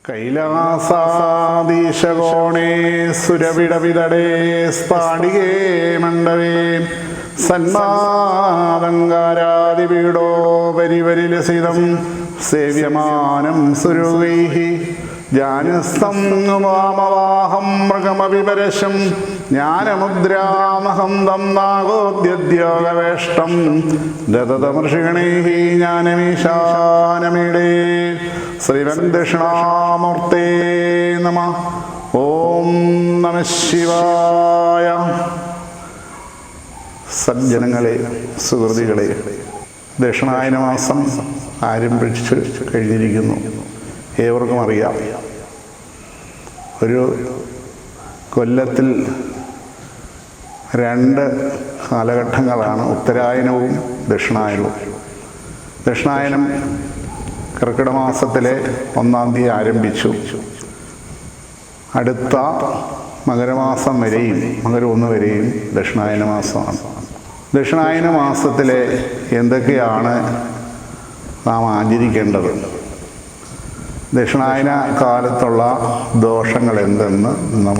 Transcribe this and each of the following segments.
കൈലാസാദീശകോണേ സുരവിടവിതടേ സ്പാടികേ മണ്ഡവേ സന്മാദങ്കാരാദിപീഡോ പരിവരിലസിതം സേവ്യമാനം സുരൂഗൈഃ ജാനസ്തം വാമവാഹം മൃഗമവിപരശം ജ്ഞാനമുദ്രാമഹം തം നാഗോദ്യദ്യോഗവേഷ്ടം ദതതമർഷിഗണൈഃ ജ്ഞാനമീശാനമീഡേ ശ്രീവൻദക്ഷിണാമൂർത്തേ നമഃ. ഓം നമഃ ശിവായ. സജ്ജനങ്ങളെ, സുഹൃതികളെ, ദക്ഷിണായന മാസം ആരംഭിച്ച് കഴിഞ്ഞിരിക്കുന്നു. ഏവർക്കും അറിയാം, ഒരു കൊല്ലത്തിൽ 2 കാലഘട്ടങ്ങളാണ് ഉത്തരായനവും ദക്ഷിണായനവും. ദക്ഷിണായനം കർക്കിടക മാസത്തിലെ 1-ാം തീയതി ആരംഭിച്ചു. അടുത്ത മകരമാസം വരെയും മകരം 1 വരെയും ദക്ഷിണായന മാസമാണ്. ദക്ഷിണായന മാസത്തിലെ എന്തൊക്കെയാണ് നാം ആചരിക്കേണ്ടത്, ദക്ഷിണായന കാലത്തുള്ള ദോഷങ്ങൾ എന്തെന്ന് നാം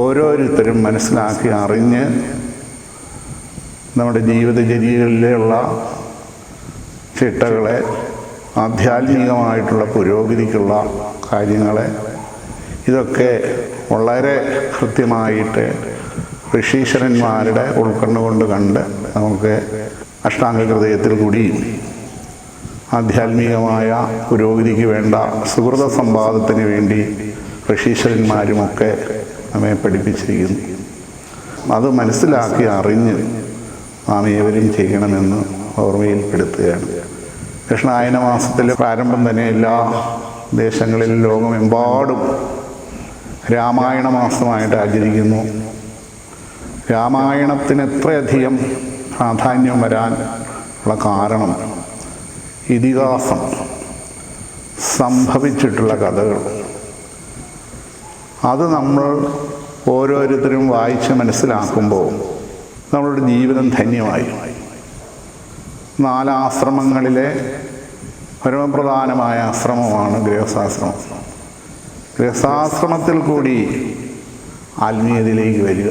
ഓരോരുത്തരും മനസ്സിലാക്കി അറിഞ്ഞ് നമ്മുടെ ജീവിതചര്യകളിലുള്ള ചിട്ടകളെ, ആധ്യാത്മികമായിട്ടുള്ള പുരോഗതിക്കുള്ള കാര്യങ്ങളെ, ഇതൊക്കെ വളരെ കൃത്യമായിട്ട് ഋഷീശ്വരന്മാരുടെ ഉൾക്കണ്ണുകൊണ്ട് കണ്ട് നമുക്ക് അഷ്ടാംഗഹൃദയത്തിൽ കൂടി ആധ്യാത്മികമായ പുരോഗതിക്ക് വേണ്ട സുഹൃത സമ്പാദത്തിന് വേണ്ടി ഋഷീശ്വരന്മാരുമൊക്കെ നമ്മെ പഠിപ്പിച്ചിരിക്കുന്നു. അത് മനസ്സിലാക്കി അറിഞ്ഞ് നാം ഏവരും ചെയ്യണമെന്ന് ഓർമ്മയിൽപ്പെടുത്തുകയാണ്. ദക്ഷിണായന മാസത്തിലെ പ്രാരംഭം തന്നെ എല്ലാ ദേശങ്ങളിലും ലോകമെമ്പാടും രാമായണ മാസമായിട്ട് ആചരിക്കുന്നു. രാമായണത്തിന് എത്രയധികം പ്രാധാന്യം വരാൻ ഉള്ള കാരണം, ഇതിഹാസം, സംഭവിച്ചിട്ടുള്ള കഥകൾ, അത് നമ്മൾ ഓരോരുത്തരും വായിച്ച് മനസ്സിലാക്കുമ്പോൾ നമ്മളുടെ ജീവിതം ധന്യമായി. 4 ആശ്രമങ്ങളിലെ പരമപ്രധാനമായ ആശ്രമമാണ് ഗൃഹസ്ഥാശ്രമം. ഗൃഹസ്ഥാശ്രമത്തിൽ കൂടി ആത്മീയതയിലേക്ക് വരിക,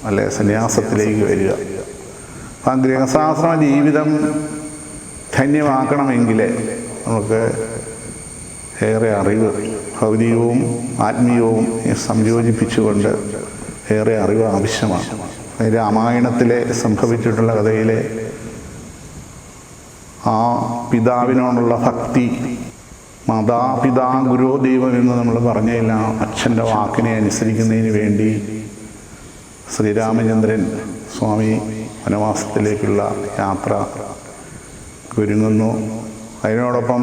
അല്ലെ സന്യാസത്തിലേക്ക് വരിക. ആ ഗൃഹസ്ഥാശ്രമ ജീവിതം ധന്യമാക്കണമെങ്കിൽ നമുക്ക് ഏറെ അറിവ്, ഭൗതികവും ആത്മീയവും സംയോജിപ്പിച്ചുകൊണ്ട് ഏറെ അറിവ് ആവശ്യമാണ്. രാമായണത്തിലെ സംഭവിച്ചിട്ടുള്ള കഥയിലെ ആ പിതാവിനോടുള്ള ഭക്തി, മാതാപിതാ ഗുരു ദൈവം എന്ന് നമ്മൾ പറഞ്ഞില്ല, അച്ഛൻ്റെ വാക്കിനെ അനുസരിക്കുന്നതിന് വേണ്ടി ശ്രീരാമചന്ദ്രൻ സ്വാമി വനവാസത്തിലേക്കുള്ള യാത്ര ഒരുങ്ങുന്നു. അതിനോടൊപ്പം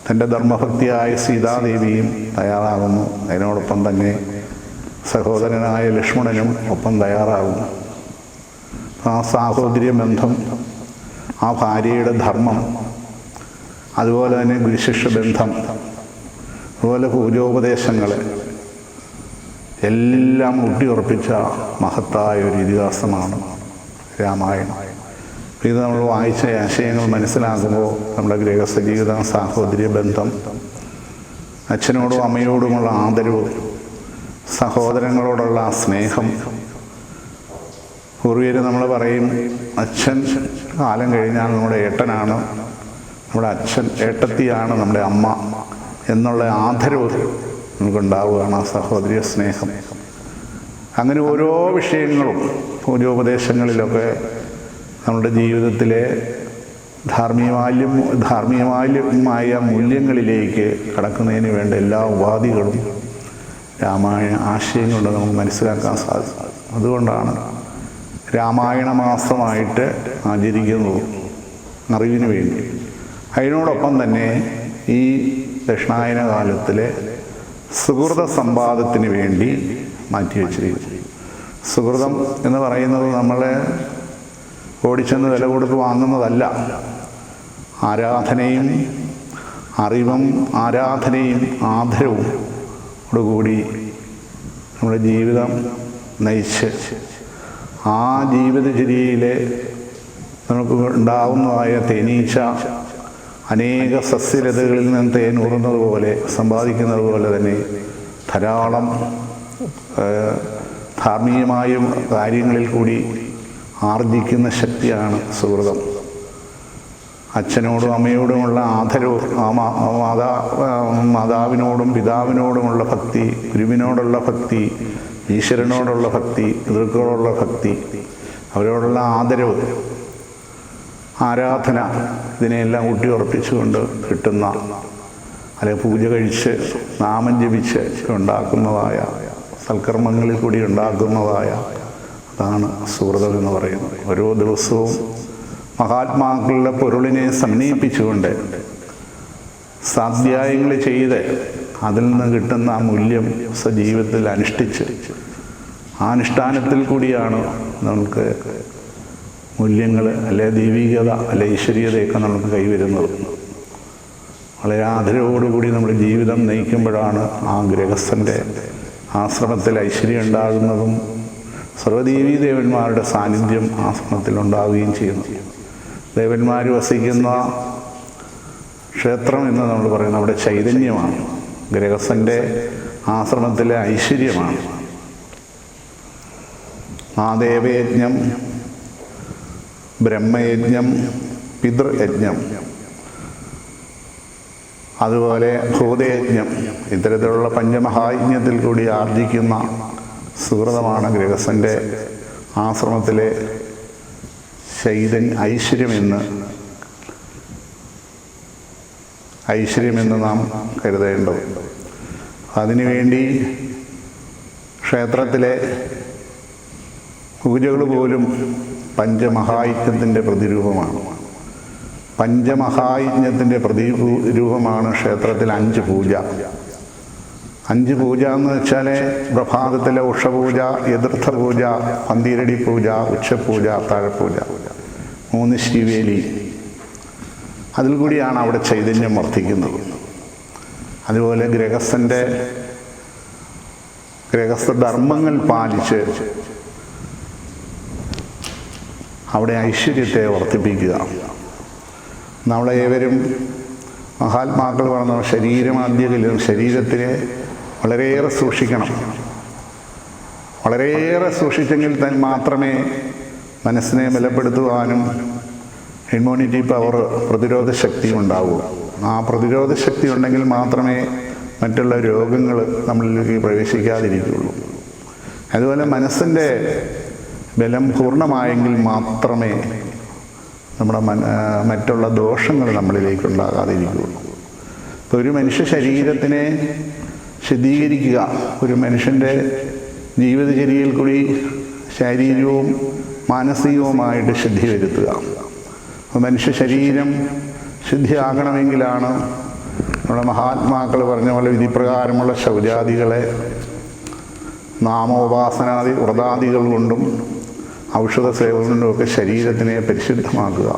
തൻ്റെ ധർമ്മഭക്തിയായ സീതാദേവിയും തയ്യാറാകുന്നു. അതിനോടൊപ്പം തന്നെ സഹോദരനായ ലക്ഷ്മണനും ഒപ്പം തയ്യാറാകുന്നു. ആ സാഹോദര്യ ബന്ധം, ആ ഭാര്യയുടെ ധർമ്മം, അതുപോലെ തന്നെ ഗുരുശിഷ്യ ബന്ധം, അതുപോലെ പൂജോപദേശങ്ങൾ എല്ലാം ഊട്ടിയുറപ്പിച്ച മഹത്തായ ഒരു ഇതിഹാസമാണ് രാമായണം. ഇത് നമ്മൾ വായിച്ച ആശയങ്ങൾ മനസ്സിലാക്കുമ്പോൾ നമ്മുടെ ഗൃഹസ്ഥ ജീവിത സാഹോദര്യ ബന്ധം, അച്ഛനോടും അമ്മയോടുമുള്ള ആദരവ്, സഹോദരങ്ങളോടുള്ള സ്നേഹം. പൂർവ്വര് നമ്മൾ പറയും, അച്ഛൻ കാലം കഴിഞ്ഞാൽ നമ്മുടെ ഏട്ടനാണ്, നമ്മുടെ അച്ഛൻ ഏട്ടത്തിയാണ് നമ്മുടെ അമ്മ എന്നുള്ള ആദരവ് നമുക്കുണ്ടാവുകയാണ്, ആ സഹോദര്യ സ്നേഹം. അങ്ങനെ ഓരോ വിഷയങ്ങളും പൂജോപദേശങ്ങളിലൊക്കെ നമ്മുടെ ജീവിതത്തിലെ ധാർമ്മികമായ മൂല്യങ്ങളിലേക്ക് കടക്കുന്നതിന് വേണ്ട എല്ലാ ഉപാധികളും രാമായണ ആശയം കൊണ്ട് നമുക്ക് മനസ്സിലാക്കാൻ സാധിക്കും. അതുകൊണ്ടാണ് രാമായണ മാസമായിട്ട് ആചരിക്കുന്നത്, അറിവിന് വേണ്ടി. അതിനോടൊപ്പം തന്നെ ഈ ദക്ഷിണായന കാലത്തിലെ സുഹൃത സമ്പാദത്തിന് വേണ്ടി മാറ്റിവെച്ചിരിക്കുന്നു. സുഹൃതം എന്ന് പറയുന്നത് നമ്മളെ ഓടിച്ചെന്ന് വില കൊടുത്ത് വാങ്ങുന്നതല്ല. ആരാധനയും അറിവും ആരാധനയും ആദരവും കൂടി നമ്മുടെ ജീവിതം നയിച്ച് ആ ജീവിതചര്യയിലെ നമുക്ക് ഉണ്ടാകുന്നതായ തേനീച്ച അനേക സസ്യലതകളിൽ നിന്ന് തേനൂറുന്നത് പോലെ സമ്പാദിക്കുന്നത് പോലെ തന്നെ ധാരാളം ധാർമ്മികമായ കാര്യങ്ങളിൽ കൂടി ആർജിക്കുന്ന ശക്തിയാണ് സുഹൃതം. അച്ഛനോടും അമ്മയോടുമുള്ള ആദരവും മാതാവിനോടും പിതാവിനോടുമുള്ള ഭക്തി, ഗുരുവിനോടുള്ള ഭക്തി, ഈശ്വരനോടുള്ള ഭക്തി, പിതൃക്കളോടുള്ള ഭക്തി, അവരോടുള്ള ആദരവ്, ആരാധന, ഇതിനെല്ലാം ഊട്ടിയുറപ്പിച്ചുകൊണ്ട് കിട്ടുന്ന, അല്ലെങ്കിൽ പൂജ കഴിച്ച് നാമം ജപിച്ച് ഉണ്ടാക്കുന്നതായ സൽക്കർമ്മങ്ങളിൽ കൂടി ഉണ്ടാക്കുന്നതായ അതാണ് സുഹൃതം എന്ന് പറയുന്നത്. ഓരോ ദിവസവും മഹാത്മാക്കളുടെ പൊരുളിനെ സമന്വയിപ്പിച്ചുകൊണ്ട് സ്വാധ്യായങ്ങൾ ചെയ്ത് അതിൽ നിന്ന് കിട്ടുന്ന ആ മൂല്യം സ്വജീവിതത്തിൽ അനുഷ്ഠിച്ച് ആ അനുഷ്ഠാനത്തിൽ കൂടിയാണ് നമുക്ക് മൂല്യങ്ങൾ, അല്ലെ ദൈവികത, അല്ലെ ഈശ്വരീയതയൊക്കെ നമുക്ക് കൈവരുന്നത്. വളരെ ആദരവോടുകൂടി നമ്മുടെ ജീവിതം നയിക്കുമ്പോഴാണ് ആ ഗൃഹസ്ഥൻ്റെ ആശ്രമത്തിൽ ഐശ്വര്യം ഉണ്ടാകുന്നതും സർവ്വദേവീ ദേവന്മാരുടെ സാന്നിധ്യം ആശ്രമത്തിൽ ഉണ്ടാവുകയും ചെയ്യുന്നു. ദേവന്മാർ വസിക്കുന്ന ക്ഷേത്രം എന്ന് നമ്മൾ പറയുന്നത് അവിടെ ചൈതന്യമാണ്, ഗൃഹസ്ഥൻ്റെ ആശ്രമത്തിലെ ഐശ്വര്യമാണ്. ആ ദേവയജ്ഞം, ബ്രഹ്മയജ്ഞം, പിതൃയജ്ഞം, അതുപോലെ ഭൂതയജ്ഞം, ഇത്തരത്തിലുള്ള പഞ്ചമഹായജ്ഞത്തിൽ കൂടി ആർജിക്കുന്ന സുഹൃതമാണ് ഗൃഹസ്ഥൻ്റെ ആശ്രമത്തിലെ ഐശ്വര്യമെന്ന് നാം കരുതേണ്ടത്. അതിനുവേണ്ടി ക്ഷേത്രത്തിലെ പൂജകൾ പോലും പഞ്ചമഹായജ്ഞത്തിൻ്റെ പ്രതിരൂപമാണ്. പഞ്ചമഹായജ്ഞത്തിൻ്റെ പ്രതിരൂപമാണ് ക്ഷേത്രത്തിൽ 5 പൂജ. 5 പൂജ എന്ന് വെച്ചാൽ പ്രഭാതത്തിലെ ഉഷപൂജ, യതീർത്ഥ പൂജ, പന്തീരടി പൂജ, ഉച്ചപൂജ, അത്താഴപൂജ, 3 ശിവേലി. അതിൽ കൂടിയാണ് അവിടെ ചൈതന്യം വർദ്ധിക്കുന്നത്. അതുപോലെ ഗൃഹസ്ഥ ധർമ്മങ്ങൾ പാലിച്ച് അവിടെ ഐശ്വര്യത്തെ വർദ്ധിപ്പിക്കുക. നമ്മളെ ഏവരും മഹാത്മാക്കൾ പറഞ്ഞ ശരീരമാദ്യകലും ശരീരത്തിനെ വളരെയേറെ സൂക്ഷിക്കണം. വളരെയേറെ സൂക്ഷിച്ചെങ്കിൽ മാത്രമേ മനസ്സിനെ ബലപ്പെടുത്തുവാനും ഇമ്മ്യൂണിറ്റി പവർ, പ്രതിരോധ ശക്തി ഉണ്ടാവൂ. ആ പ്രതിരോധ ശക്തി ഉണ്ടെങ്കിൽ മാത്രമേ മറ്റുള്ള രോഗങ്ങൾ നമ്മളിലേക്ക് പ്രവേശിക്കാതിരിക്കുകയുള്ളൂ. അതുപോലെ മനസ്സിൻ്റെ ബലം പൂർണ്ണമായെങ്കിൽ മാത്രമേ നമ്മുടെ മറ്റുള്ള ദോഷങ്ങൾ നമ്മളിലേക്ക് ഉണ്ടാകാതിരിക്കുകയുള്ളൂ. ഇപ്പോൾ ഒരു മനുഷ്യ ശരീരത്തിനെ ശുദ്ധീകരിക്കുക, ഒരു മനുഷ്യൻ്റെ ജീവിതചര്യയിൽ കൂടി ശാരീരികവും മാനസികവുമായിട്ട് ശുദ്ധി വരുത്തുക. അപ്പോൾ മനുഷ്യ ശരീരം ശുദ്ധിയാകണമെങ്കിലാണ് നമ്മുടെ മഹാത്മാക്കൾ പറഞ്ഞ പോലെ വിധിപ്രകാരമുള്ള ശൗചാദികളെ നാമോപാസനാദി വ്രതാദികൾ കൊണ്ടും ഔഷധ സേവ കൊണ്ടുമൊക്കെ ശരീരത്തിനെ പരിശുദ്ധമാക്കുക.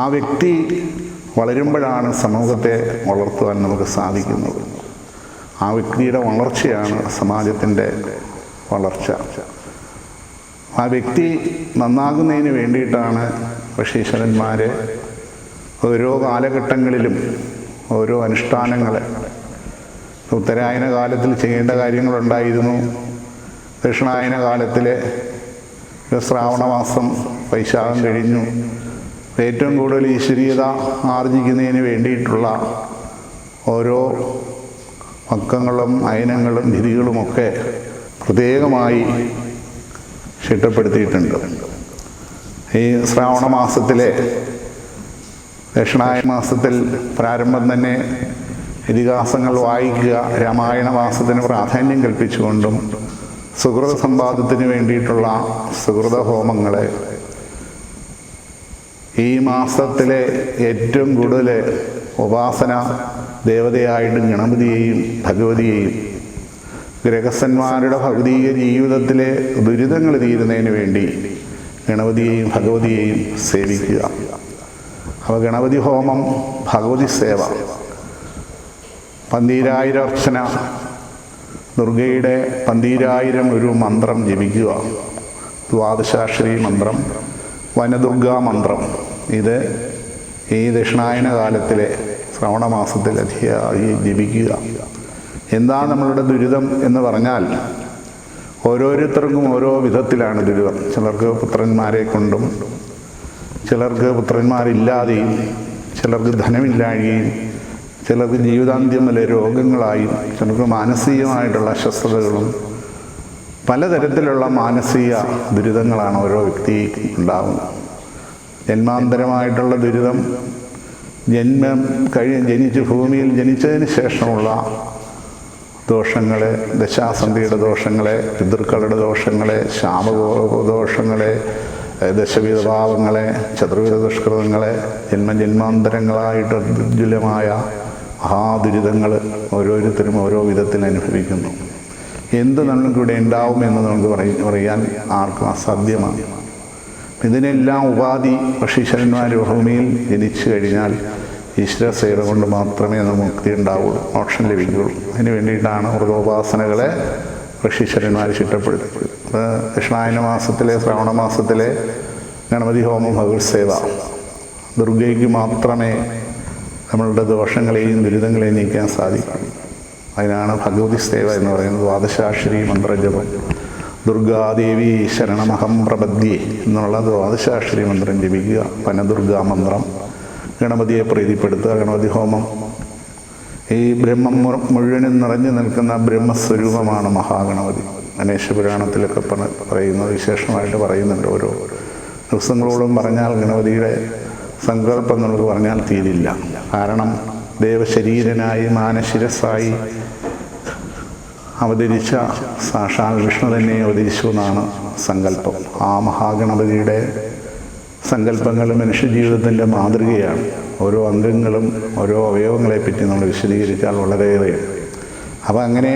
ആ വ്യക്തി വളരുമ്പോഴാണ് സമൂഹത്തെ വളർത്തുവാൻ നമുക്ക് സാധിക്കുന്നത്. ആ വ്യക്തിയുടെ വളർച്ചയാണ് സമാജത്തിൻ്റെ വളർച്ച. ആ വ്യക്തി നന്നാകുന്നതിന് വേണ്ടിയിട്ടാണ് ഋഷീശ്വരന്മാർ ഓരോ കാലഘട്ടങ്ങളിലും ഓരോ അനുഷ്ഠാനങ്ങൾ, ഉത്തരായന കാലത്തിൽ ചെയ്യേണ്ട കാര്യങ്ങളുണ്ടായിരുന്നു. ദക്ഷിണായന കാലത്തിൽ ശ്രാവണമാസം വൈശാഖം കഴിഞ്ഞു. ഏറ്റവും കൂടുതൽ ഈശ്വരീയത ആർജിക്കുന്നതിന് വേണ്ടിയിട്ടുള്ള ഓരോ പക്കങ്ങളും അയനങ്ങളും വിധികളുമൊക്കെ പ്രത്യേകമായി ചിട്ടപ്പെടുത്തിയിട്ടുണ്ട്. ഈ ശ്രാവണ മാസത്തിലെ ദക്ഷിണായന മാസത്തിൽ പ്രാരംഭം തന്നെ ഇതിഹാസങ്ങൾ വായിക്കുക, രാമായണ മാസത്തിന് പ്രാധാന്യം കൽപ്പിച്ചുകൊണ്ടും സുഹൃത സമ്പാദത്തിന് വേണ്ടിയിട്ടുള്ള സുഹൃത ഹോമങ്ങളെ ഈ മാസത്തിലെ ഏറ്റവും കൂടുതൽ ഉപാസന ദേവതയായിട്ടും ഗണപതിയെയും ഭഗവതിയെയും ഗൃഹസ്ഥന്മാരുടെ ഭൗതിക ജീവിതത്തിലെ ദുരിതങ്ങൾ തീരുന്നതിന് വേണ്ടി ഗണപതിയെയും ഭഗവതിയെയും സേവിക്കുക. അപ്പോൾ ഗണപതി ഹോമം, ഭഗവതി സേവ, 12,000 അർച്ചന, ദുർഗയുടെ 12,000 ഒരു മന്ത്രം ജപിക്കുക, ദ്വാദശാക്ഷരി മന്ത്രം, വനദുർഗാ മന്ത്രം. ഇത് ഈ ദക്ഷിണായന കാലത്തിലെ ശ്രവണ മാസത്തിൽ അധികമായി ജപിക്കുക. എന്താ നമ്മളുടെ ദുരിതം എന്ന് പറഞ്ഞാൽ, ഓരോരുത്തർക്കും ഓരോ വിധത്തിലാണ് ദുരിതം. ചിലർക്ക് പുത്രന്മാരെ കൊണ്ടും, ചിലർക്ക് പുത്രന്മാരില്ലാതെയും, ചിലർക്ക് ധനമില്ലാഴികയും, ചിലർക്ക് ജീവിതാന്ത്യം വരെ രോഗങ്ങളായും, ചിലർക്ക് മാനസികമായിട്ടുള്ള അസ്വസ്ഥതകളും, പലതരത്തിലുള്ള മാനസിക ദുരിതങ്ങളാണ് ഓരോ വ്യക്തിക്കും ഉണ്ടാകുന്നത്. ജന്മാന്തരമായിട്ടുള്ള ദുരിതം, ജനിച്ച് ഭൂമിയിൽ ജനിച്ചതിന് ശേഷമുള്ള ദോഷങ്ങളെ, ദശാസന്ധിയുടെ ദോഷങ്ങളെ, പിതൃക്കളുടെ ദോഷങ്ങളെ, ശാപദോഷങ്ങളെ, ദശവിധഭാവങ്ങളെ, ചതുർവിധ ദുഷ്കൃതങ്ങളെ, ജന്മജന്മാന്തരങ്ങളായിട്ട് ദുർജലമായ മഹാദുരിതങ്ങൾ ഓരോരുത്തരും ഓരോ വിധത്തിൽ അനുഭവിക്കുന്നു. എന്ത് നമ്മൾക്കിവിടെ ഉണ്ടാവുമെന്ന് നമുക്ക് പറയാൻ ആർക്കും അസാധ്യമാണ്. ഇതിനെല്ലാം ഉപാധി ഋഷീശ്വരന്മാർ ഭൂമിയിൽ ജനിച്ചു കഴിഞ്ഞാൽ ഈശ്വരസേവ കൊണ്ട് മാത്രമേ നമുക്ക് മുക്തി ഉണ്ടാവുള്ളൂ, മോക്ഷം ലഭിക്കുള്ളൂ. അതിന് വേണ്ടിയിട്ടാണ് വ്രതോപാസനകളെ ഋഷീശ്വരന്മാർ ചിട്ടപ്പെടുത്തിയത്. ദക്ഷിണായന മാസത്തിലെ, ശ്രവണ മാസത്തിലെ ഗണപതി ഹോമം, ഭഗവത് സേവ, ദുർഗയ്ക്ക് മാത്രമേ നമ്മളുടെ ദോഷങ്ങളെയും ദുരിതങ്ങളെയും നീക്കാൻ സാധിക്കും. അതിനാണ് ഭഗവതി സേവ എന്ന് പറയുന്നത്. ദ്വാദശാക്ഷരി മന്ത്രജപം, ദുർഗാദേവി ശരണമഹം പ്രപദ്യേ എന്നുള്ള ദ്വാദശാക്ഷരി മന്ത്രം ജപിക്കുക, വനദുർഗാ മന്ത്രം, ഗണപതിയെ പ്രീതിപ്പെടുത്തുക, ഗണപതി ഹോമം. ഈ ബ്രഹ്മം മുഴുവനും നിറഞ്ഞു നിൽക്കുന്ന ബ്രഹ്മസ്വരൂപമാണ് മഹാഗണപതി. ഗണേശപുരാണത്തിലൊക്കെ പറയുന്നത്, വിശേഷമായിട്ട് പറയുന്നുണ്ട്. ഓരോ ദിവസങ്ങളോടും പറഞ്ഞാൽ ഗണപതിയുടെ സങ്കല്പം എന്നുള്ളത് പറഞ്ഞാൽ തീരില്ല. കാരണം ദേവശരീരനായി മാനശിരസായി അവതരിച്ച സാക്ഷാൽ വിഷ്ണു തന്നെ അവതരിച്ചു എന്നാണ് സങ്കല്പം. ആ മഹാഗണപതിയുടെ സങ്കല്പങ്ങൾ മനുഷ്യജീവിതത്തിൻ്റെ മാതൃകയാണ്. ഓരോ അംഗങ്ങളും ഓരോ അവയവങ്ങളെപ്പറ്റി നമ്മൾ വിശദീകരിച്ചാൽ വളരെയേറെ. അപ്പം അങ്ങനെ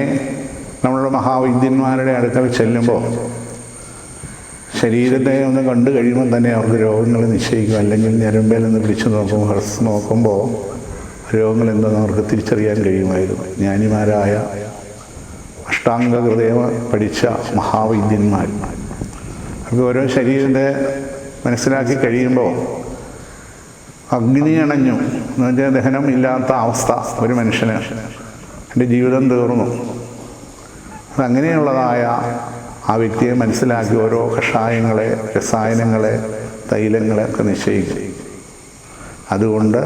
നമ്മളുടെ മഹാവൈദ്യന്മാരുടെ അടുക്കൽ ചെല്ലുമ്പോൾ ശരീരത്തെ ഒന്ന് കണ്ടു കഴിയുമ്പോൾ തന്നെ അവർക്ക് രോഗങ്ങൾ നിശ്ചയിക്കും. അല്ലെങ്കിൽ ഞരമ്പേലൊന്ന് പിടിച്ചു നോക്കുമ്പോൾ രോഗങ്ങൾ എന്തെന്ന് അവർക്ക് തിരിച്ചറിയാൻ കഴിയുമായിരുന്നു. ജ്ഞാനിമാരായ അഷ്ടാംഗ ഹൃദയം പഠിച്ച മഹാവൈദ്യന്മാർ അവർക്ക് ഓരോ ശരീരത്തെ മനസ്സിലാക്കി കഴിയുമ്പോൾ അഗ്നി അണഞ്ഞു എന്ന് വെച്ചാൽ ദഹനം ഇല്ലാത്ത അവസ്ഥ ഒരു മനുഷ്യന്, എൻ്റെ ജീവിതം തീർന്നു. അങ്ങനെയുള്ളതായ ആ വ്യക്തിയെ മനസ്സിലാക്കി ഓരോ കഷായങ്ങളെ, രസായനങ്ങളെ, തൈലങ്ങളെ ഒക്കെ നിശ്ചയിക്കും. അതുകൊണ്ട്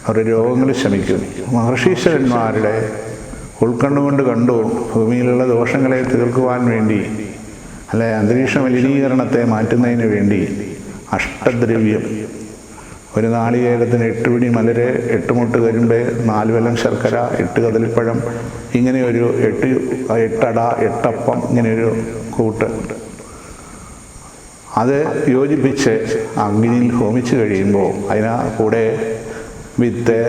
അവരുടെ രോഗങ്ങൾ ശമിക്കും. മഹർഷീശ്വരന്മാരുടെ ഉൾക്കണ്ണുകൊണ്ട് കണ്ടു ഭൂമിയിലുള്ള ദോഷങ്ങളെ തീർക്കുവാൻ വേണ്ടി, അല്ലെ അന്തരീക്ഷ മലിനീകരണത്തെ മാറ്റുന്നതിന് വേണ്ടി അഷ്ടദ്രവ്യം, ഒരു നാളികേരത്തിന് 8 പിടി മലര്, 8 മുട്ട് കരിമ്പ്, 4 വെല്ലം ശർക്കര, 8 കദളിപ്പഴം, ഇങ്ങനെ ഒരു 8 അട, 8 അപ്പം, ഇങ്ങനെയൊരു കൂട്ട്, അത് യോജിപ്പിച്ച് അഗ്നിയിൽ ഹോമിച്ച് കഴിയുമ്പോൾ അതിനാ കൂടെ വിത്ത്,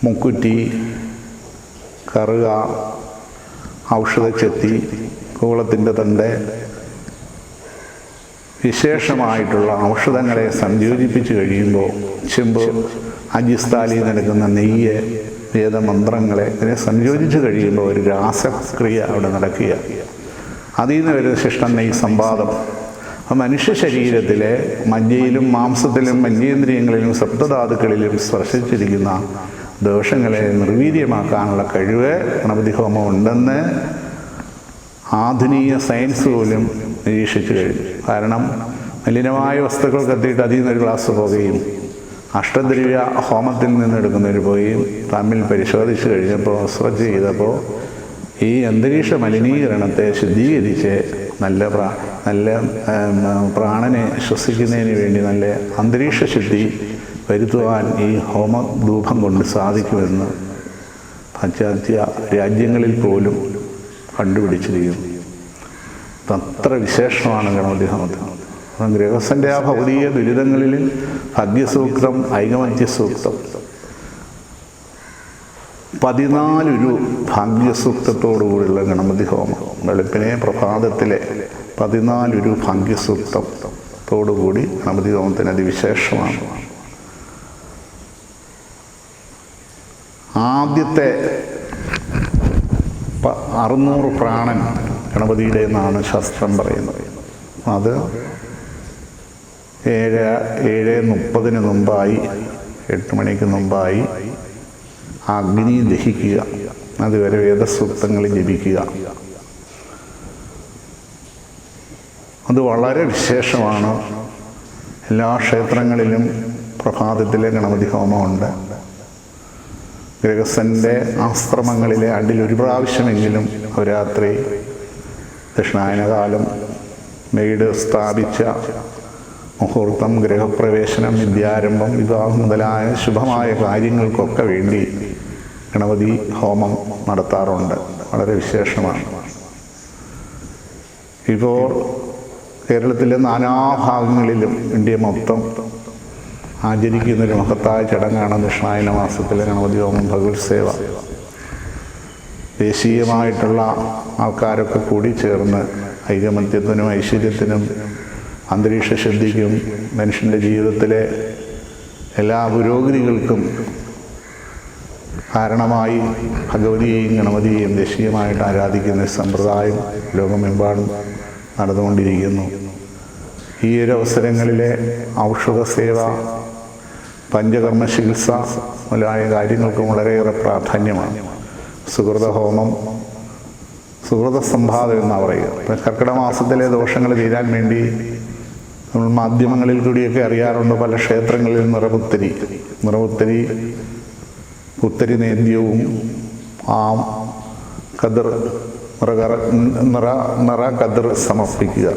മുക്കുറ്റി, കറുക, ഔഷധച്ചെത്തി, കൂളത്തിൻ്റെ തണ്ട്, വിശേഷമായിട്ടുള്ള ഔഷധങ്ങളെ സംയോജിപ്പിച്ച് കഴിയുമ്പോൾ ചെമ്പ്, അജിസ്ഥാലിൽ നടക്കുന്ന നെയ്യ്, വേദമന്ത്രങ്ങളെ ഇതിനെ സംയോജിച്ച് കഴിയുമ്പോൾ ഒരു രാസക്രിയ അവിടെ നടക്കുക. അതിൽ നിന്ന് വരുന്ന ശിഷ്ടം നെയ്യ് സംവാദം. മനുഷ്യ ശരീരത്തിലെ മജ്ജയിലും മാംസത്തിലും മജ്ജേന്ദ്രിയങ്ങളിലും സപ്തധാതുക്കളിലും സ്പർശിച്ചിരിക്കുന്ന ദോഷങ്ങളെ നിർവീര്യമാക്കാനുള്ള കഴിവ് ഗണപതി ഹോമം ഉണ്ടെന്ന് ആധുനിക സയൻസ് പോലും നിരീക്ഷിച്ചു കഴിഞ്ഞു. കാരണം മലിനമായ വസ്തുക്കൾ കത്തിയിട്ട് അതിൽ നിന്നൊരു ഗ്ലാസ് പുകയും അഷ്ടദ്രവ്യ ഹോമത്തിൽ നിന്നെടുക്കുന്നൊരു പുകയും തമ്മിൽ പരിശോധിച്ച് കഴിഞ്ഞപ്പോൾ റിസർച്ച് ചെയ്തപ്പോൾ ഈ അന്തരീക്ഷ മലിനീകരണത്തെ ശുദ്ധീകരിച്ച് നല്ല പ്രാണനെ ശ്വസിക്കുന്നതിന് വേണ്ടി നല്ല അന്തരീക്ഷ ശുദ്ധി വരുത്തുവാൻ ഈ ഹോമധൂപം കൊണ്ട് സാധിക്കുമെന്ന് പാശ്ചാത്യ രാജ്യങ്ങളിൽ പോലും കണ്ടുപിടിച്ചിരിക്കുന്നു. അത്ര വിശേഷമാണ് ഗണപതി ഹോമത്തിന്. ഗൃഹസ്ഥൻ്റെ ആ ഭൗതിക ദുരിതങ്ങളിൽ ഭാഗ്യസൂക്തം, ഐകമത്യ സൂക്തം, 14 ഭാഗ്യസൂക്തത്തോടുകൂടിയുള്ള ഗണപതി ഹോമം, വെളുപ്പിനെ പ്രഭാതത്തിലെ 14 ഭാഗ്യസൂക്തത്തോടുകൂടി ഗണപതി ഹോമത്തിന് അതിവിശേഷമാണ്. ആദ്യത്തെ 600 പ്രാണൻ ഗണപതിയുടെ എന്നാണ് ശാസ്ത്രം പറയുന്നത്. അത് 7:30 മുമ്പായി, 8 മണിക്ക് മുമ്പായി അഗ്നി ദഹിക്കുക. അതുവരെ വേദസൂക്തങ്ങൾ ജപിക്കുക. അത് വളരെ വിശേഷമാണ്. എല്ലാ ക്ഷേത്രങ്ങളിലും പ്രഭാതത്തിലെ ഗണപതി ഹോമമുണ്ട്. ഗൃഹസ്ഥൻ്റെ ആശ്രമങ്ങളിലെ ഒരു പ്രാവശ്യമെങ്കിലും രാത്രി ദക്ഷിണായനകാലം മെയ്ഡ് സ്ഥാപിച്ച മുഹൂർത്തം, ഗൃഹപ്രവേശനം, വിദ്യാരംഭം, വിവാഹം മുതലായ ശുഭമായ കാര്യങ്ങൾക്കൊക്കെ വേണ്ടി ഗണപതി ഹോമം നടത്താറുണ്ട്. വളരെ വിശേഷമാണ്. ഇപ്പോൾ കേരളത്തിലെ നാനാഭാഗങ്ങളിലും ഇന്ത്യ മൊത്തം ആചരിക്കുന്നൊരു മഹത്തായ ചടങ്ങാണ് ദക്ഷിണായന മാസത്തിലെ ഗണപതി ഹോമം, ഭഗവത് സേവ. ദേശീയമായിട്ടുള്ള ആൾക്കാരൊക്കെ കൂടി ചേർന്ന് ഐകമത്യത്തിനും ഐശ്വര്യത്തിനും അന്തരീക്ഷ ശുദ്ധിക്കും മനുഷ്യൻ്റെ ജീവിതത്തിലെ എല്ലാ പുരോഗതികൾക്കും കാരണമായി ഭഗവതിയെയും ഗണപതിയെയും ദേശീയമായിട്ട് ആരാധിക്കുന്ന സമ്പ്രദായം ലോകമെമ്പാടും നടന്നുകൊണ്ടിരിക്കുന്നു. ഈ ഒരു അവസരങ്ങളിലെ ഔഷധ സേവ, പഞ്ചകർമ്മ ചികിത്സ മുതലായ കാര്യങ്ങൾക്കും വളരെയേറെ പ്രാധാന്യമാണ്. സുഹൃത ഹോമം, സുഹൃത സമ്പാദം എന്നാണ് പറയുക. കർക്കിടക മാസത്തിലെ ദോഷങ്ങൾ തീരാൻ വേണ്ടി നമ്മൾ മാധ്യമങ്ങളിൽ കൂടിയൊക്കെ അറിയാറുണ്ട്. പല ക്ഷേത്രങ്ങളിൽ നിറപുത്തരി നേദ്യവും കതിർ നിറ കതിർ സമർപ്പിക്കുക.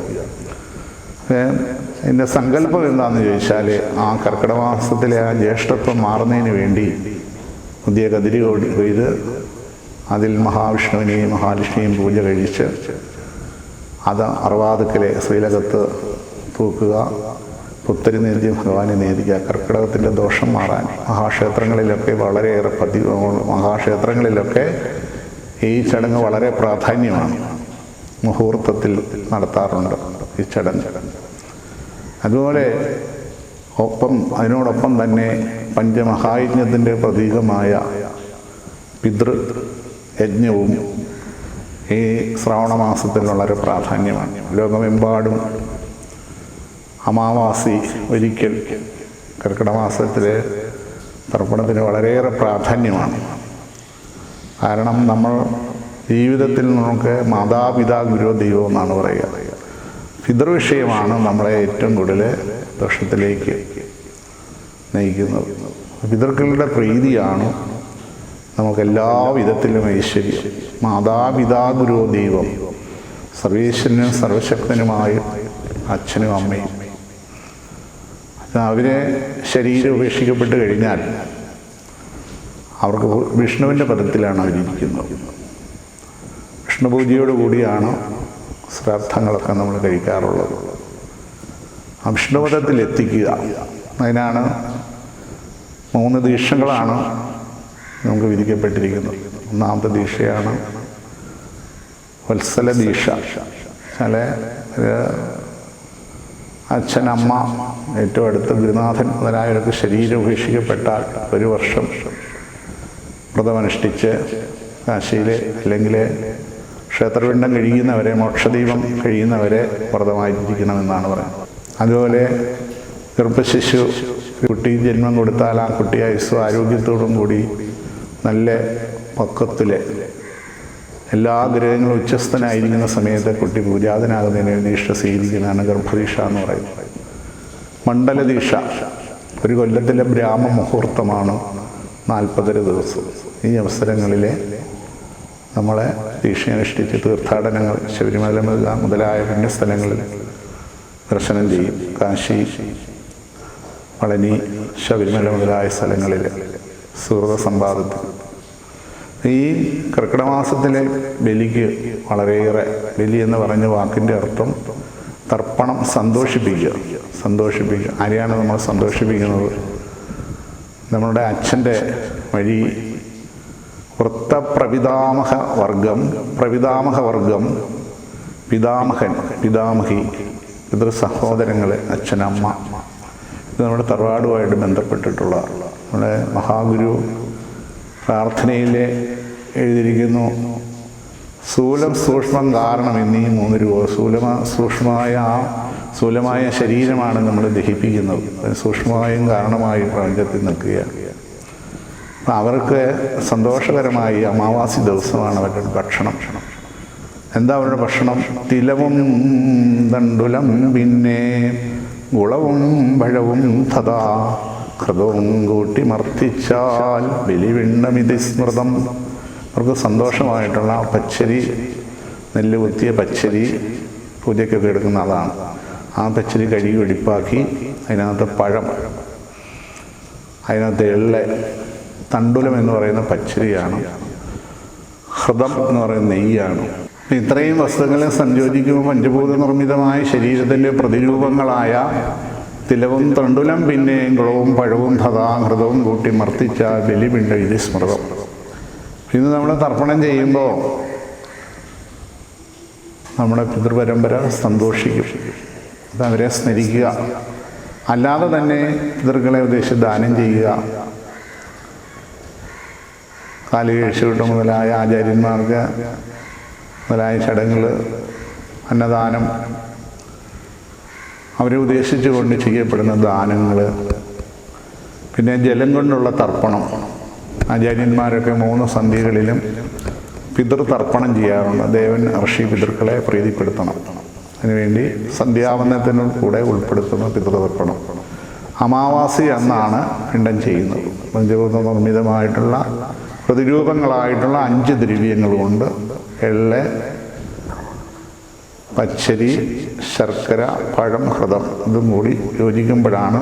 എൻ്റെ സങ്കല്പം എന്താണെന്ന് ചോദിച്ചാൽ, ആ കർക്കിടക മാസത്തിലെ ആ ജ്യേഷ്ഠത്വം മാറുന്നതിന് വേണ്ടി പുതിയ കതിരി കൊയ്ത് അതിൽ മഹാവിഷ്ണുവിനെയും മഹാലക്ഷ്മിയെയും പൂജ കഴിച്ച് അത് അറുവാതുക്കലെ ശ്രീലകത്ത് തൂക്കുക, പുത്തരി നേദ്യം ഭഗവാനെ നേദിക്കുക. കർക്കിടകത്തിൻ്റെ ദോഷം മാറാൻ മഹാക്ഷേത്രങ്ങളിലൊക്കെ വളരെയേറെ മഹാക്ഷേത്രങ്ങളിലൊക്കെ ഈ ചടങ്ങ് വളരെ പ്രാധാന്യമാണ്. മുഹൂർത്തത്തിൽ നടത്താറുണ്ട് ഈ ചടങ്ങ്. അതുപോലെ അതിനോടൊപ്പം തന്നെ പഞ്ചമഹായജ്ഞത്തിൻ്റെ പ്രതീകമായ പിതൃയജ്ഞവും ഈ ശ്രാവണ മാസത്തിൽ വളരെ പ്രാധാന്യമാണ്. ലോകമെമ്പാടും അമാവാസി ഒരിക്കൽ കർക്കിടക മാസത്തിലെ തർപ്പണത്തിന് വളരെയേറെ പ്രാധാന്യമാണ്. കാരണം നമ്മൾ ജീവിതത്തിൽ നമുക്ക് മാതാപിതാ ഗുരു ദൈവം എന്നാണ് പറയുക. പിതൃവിഷയമാണ് നമ്മളെ ഏറ്റവും കൂടുതൽ ദോഷത്തിലേക്ക് നയിക്കുന്നത്. പിതൃക്കളുടെ പ്രീതിയാണ് നമുക്കെല്ലാ വിധത്തിലും ഐശ്വര്യം. മാതാപിതാ ഗുരു ദൈവം, സർവേശ്വരനും സർവശക്തനുമായ അച്ഛനും അമ്മയും. അവരെ ശരീരം ഉപേക്ഷിക്കപ്പെട്ട് കഴിഞ്ഞാൽ അവർക്ക് വിഷ്ണുവിൻ്റെ പദത്തിലാണ് അവരിയ്ക്കുന്നത്. വിഷ്ണു പൂജയോടുകൂടിയാണ് ശ്രാദ്ധങ്ങളൊക്കെ നമ്മൾ കഴിക്കാറുള്ളത്. ആ വിഷ്ണുപദത്തിൽ എത്തിക്കുക. അതിനാണ് 3 ദീക്ഷകളാണ് നമുക്ക് വിധിക്കപ്പെട്ടിരിക്കുന്നത്. ഒന്നാമത്തെ ദീക്ഷയാണ് വത്സല ദീക്ഷ. ചില അച്ഛൻ, അമ്മ, ഏറ്റവും അടുത്ത ഗുരുനാഥൻ മുതലായവർക്ക് ശരീരം ഉപേക്ഷിക്കപ്പെട്ടാൽ 1 വർഷം വ്രതമനുഷ്ഠിച്ച് കാശിയിലെ അല്ലെങ്കിൽ ക്ഷേത്രപിണ്ഡം കഴിയുന്നവരെ, മോക്ഷദീപം കഴിയുന്നവരെ വ്രതമായിരിക്കണമെന്നാണ് പറയുന്നത്. അതുപോലെ ഗർഭശിശു കുട്ടി ജന്മം കൊടുത്താൽ ആ കുട്ടി ആയുസ്സും ആരോഗ്യത്തോടും കൂടി നല്ല പക്വത്തിലെ എല്ലാ ഗ്രഹങ്ങളും ഉച്ചസ്ഥനായിരിക്കുന്ന സമയത്ത് കുട്ടി പൂജാതനാകുന്നതിന് ദീക്ഷ സ്വീകരിക്കുന്നതാണ് ഗർഭദീക്ഷ എന്ന് പറയുന്നത്. മണ്ഡലദീക്ഷ 1 കൊല്ലത്തിലെ ബ്രാഹ്മ മുഹൂർത്തമാണ് 40 ദിവസം. ഈ അവസരങ്ങളിൽ നമ്മളെ ദീക്ഷയനുഷ്ഠിച്ച് തീർത്ഥാടനങ്ങൾ, ശബരിമല മുതലായ പുണ്യസ്ഥലങ്ങളിൽ ദർശനം ചെയ്യും. കാശി, പളനി, ശബരിമല മുതലായ സ്ഥലങ്ങളിൽ സുഹൃത സമ്പാദത്തിൽ. ഈ കർക്കിടക മാസത്തിലെ ബലിക്ക് വളരെയേറെ, ബലി എന്ന് പറഞ്ഞ വാക്കിൻ്റെ അർത്ഥം തർപ്പണം, സന്തോഷിപ്പിക്കുക. ആരെയാണ് നമ്മൾ സന്തോഷിപ്പിക്കുന്നത്? നമ്മളുടെ അച്ഛൻ്റെ വഴി വൃത്തപ്രപിതാമഹ വർഗം, പിതാമഹൻ, പിതാമഹി, പിതൃ സഹോദരങ്ങൾ, അച്ഛനമ്മ. ഇത് നമ്മുടെ തറവാടുമായിട്ട് ബന്ധപ്പെട്ടിട്ടുള്ള നമ്മുടെ മഹാഗുരു പ്രാർത്ഥനയിൽ എഴുതിയിരിക്കുന്നു. സ്ഥൂലം, സൂക്ഷ്മം, കാരണം എന്നീ 3 രൂപ. സൂക്ഷ്മമായ ആ സ്ഥൂലമായ ശരീരമാണ് നമ്മൾ ദഹിപ്പിക്കുന്നത്. സൂക്ഷ്മമായും കാരണമായും പ്രപഞ്ചത്തിൽ നിൽക്കുകയാണ്. അപ്പം അവർക്ക് സന്തോഷകരമായി അമാവാസി ദിവസമാണ് അവരുടെ ഭക്ഷണം. എന്താ അവരുടെ ഭക്ഷണം? തിലവും തണ്ടുലം പിന്നെ ഗുളവും പഴവും തഥാ കൃതവും കൂട്ടി മർത്തിച്ചാൽ ബലിവിണ്ണമിതി സ്മൃതം. അവർക്ക് സന്തോഷമായിട്ടുള്ള പച്ചരി, നെല്ല് കുത്തിയ പച്ചരി പൂജയ്ക്കൊക്കെ എടുക്കുന്ന അതാണ്. ആ പച്ചരി കഴുകി വെടിപ്പാക്കി അതിനകത്ത് പഴം, അതിനകത്ത് എള്ള, തണ്ടുലം എന്ന് പറയുന്ന പച്ചരിയാണ്, ഹൃദം എന്ന് പറയുന്ന നെയ്യാണ്. ഇത്രയും വസ്തുക്കളെ സംയോജിക്കുമ്പോൾ പഞ്ചഭൂത നിർമ്മിതമായ ശരീരത്തിൻ്റെ പ്രതിരൂപങ്ങളായ തിലവും തണ്ടുലം പിന്നെ ഗുളവും പഴവും ഹൃദവും കൂട്ടി മർത്തിച്ച ബലിപിണ്ട ഇത് സ്മൃതം. ഇന്ന് നമ്മൾ തർപ്പണം ചെയ്യുമ്പോൾ നമ്മുടെ പിതൃപരമ്പര സന്തോഷിക്കും, അവരെ സ്മരിക്കുക. അല്ലാതെ തന്നെ പിതൃക്കളെ ഉദ്ദേശിച്ച് ദാനം ചെയ്യുക, കാലുകഴിച്ചുവിട്ട് മുതലായ ആചാര്യന്മാർക്ക് മുതലായ ചടങ്ങുകൾ, അന്നദാനം, അവരെ ഉദ്ദേശിച്ചുകൊണ്ട് ചെയ്യപ്പെടുന്ന ദാനങ്ങൾ, പിന്നെ ജലം കൊണ്ടുള്ള തർപ്പണം. ആചാര്യന്മാരൊക്കെ 3 സന്ധ്യകളിലും പിതൃതർപ്പണം ചെയ്യാറുണ്ട്. ദേവൻ ഋഷി പിതൃക്കളെ പ്രീതിപ്പെടുത്തണം. അതിനുവേണ്ടി സന്ധ്യാവന്ദനത്തിനു കൂടെ ഉൾപ്പെടുത്തുന്ന പിതൃതർപ്പണം. അമാവാസി എന്നാണ് പിണ്ടം ചെയ്യുന്നത്. പഞ്ചഭൂത നിർമ്മിതമായിട്ടുള്ള പ്രതിരൂപങ്ങളായിട്ടുള്ള 5 ദ്രവ്യങ്ങൾ കൊണ്ട് എള്ള, പച്ചരി, ശർക്കര, പഴം, ഹൃദം ഇതും കൂടി യോജിക്കുമ്പോഴാണ്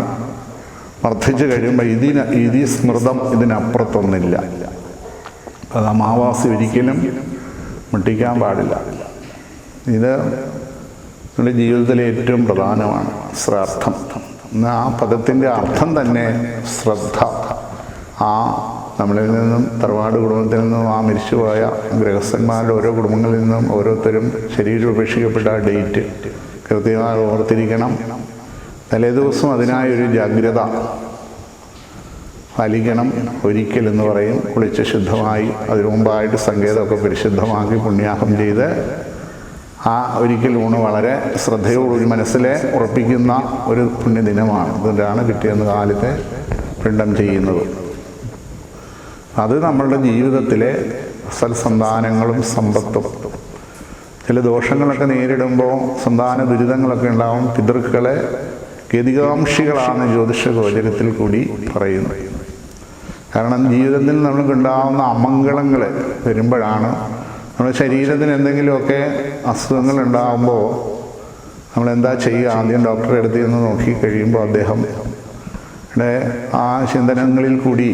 വർദ്ധിച്ചു കഴിയുമ്പോൾ ഇതി സ്മൃതം, ഇതിനപ്പുറത്തൊന്നില്ല. അത് അമാവാസി ഒരിക്കലും മുട്ടിക്കാൻ പാടില്ല. ഇത് നമ്മുടെ ജീവിതത്തിലെ ഏറ്റവും പ്രധാനമാണ്. ശ്രാദ്ധം എന്ന ആ പദത്തിൻ്റെ അർത്ഥം തന്നെ ശ്രദ്ധ. ആ നമ്മളിൽ നിന്നും, തറവാട് കുടുംബത്തിൽ നിന്നും, ആ മരിച്ചുപോയ ഗൃഹസ്ഥന്മാരുടെ ഓരോ കുടുംബങ്ങളിൽ നിന്നും ഓരോരുത്തരും ശരീരം ഉപേക്ഷിക്കപ്പെട്ട ആ ഡേറ്റ് കൃത്യമായി ഓർത്തിരിക്കണം. തലേദിവസം അതിനായൊരു ജാഗ്രത പാലിക്കണം. ഒരിക്കൽ എന്ന് പറയും, കുളിച്ച് ശുദ്ധമായി അതിനു മുമ്പായിട്ട് സങ്കേതമൊക്കെ പരിശുദ്ധമാക്കി പുണ്യാഹം ചെയ്ത് ആ ഒരിക്കൽ ഊണ് വളരെ ശ്രദ്ധയോടുകൂടി മനസ്സിലെ ഉറപ്പിക്കുന്ന ഒരു പുണ്യദിനമാണ്. അതുകൊണ്ടാണ് പിറ്റേന്ന് കാലത്തെ പിണ്ടം ചെയ്യുന്നത്. അത് നമ്മളുടെ ജീവിതത്തിലെ സൽസന്താനങ്ങളും സമ്പത്തും. ചില ദോഷങ്ങളൊക്കെ നേരിടുമ്പോൾ സന്താന ദുരിതങ്ങളൊക്കെ ഉണ്ടാവും. പിതൃക്കളെ ഗതികാംക്ഷികളാണ് ജ്യോതിഷ ഗോചരത്തിൽ കൂടി പറയുന്നത്. കാരണം ജീവിതത്തിൽ നമ്മൾക്കുണ്ടാവുന്ന അമംഗളങ്ങൾ വരുമ്പോഴാണ്, നമ്മുടെ ശരീരത്തിന് എന്തെങ്കിലുമൊക്കെ അസുഖങ്ങൾ ഉണ്ടാകുമ്പോൾ നമ്മളെന്താ ചെയ്യുക? ആദ്യം ഡോക്ടറെ അടുത്ത് നിന്ന് നോക്കി കഴിയുമ്പോൾ അദ്ദേഹം ആ ചിന്തനങ്ങളിൽ കൂടി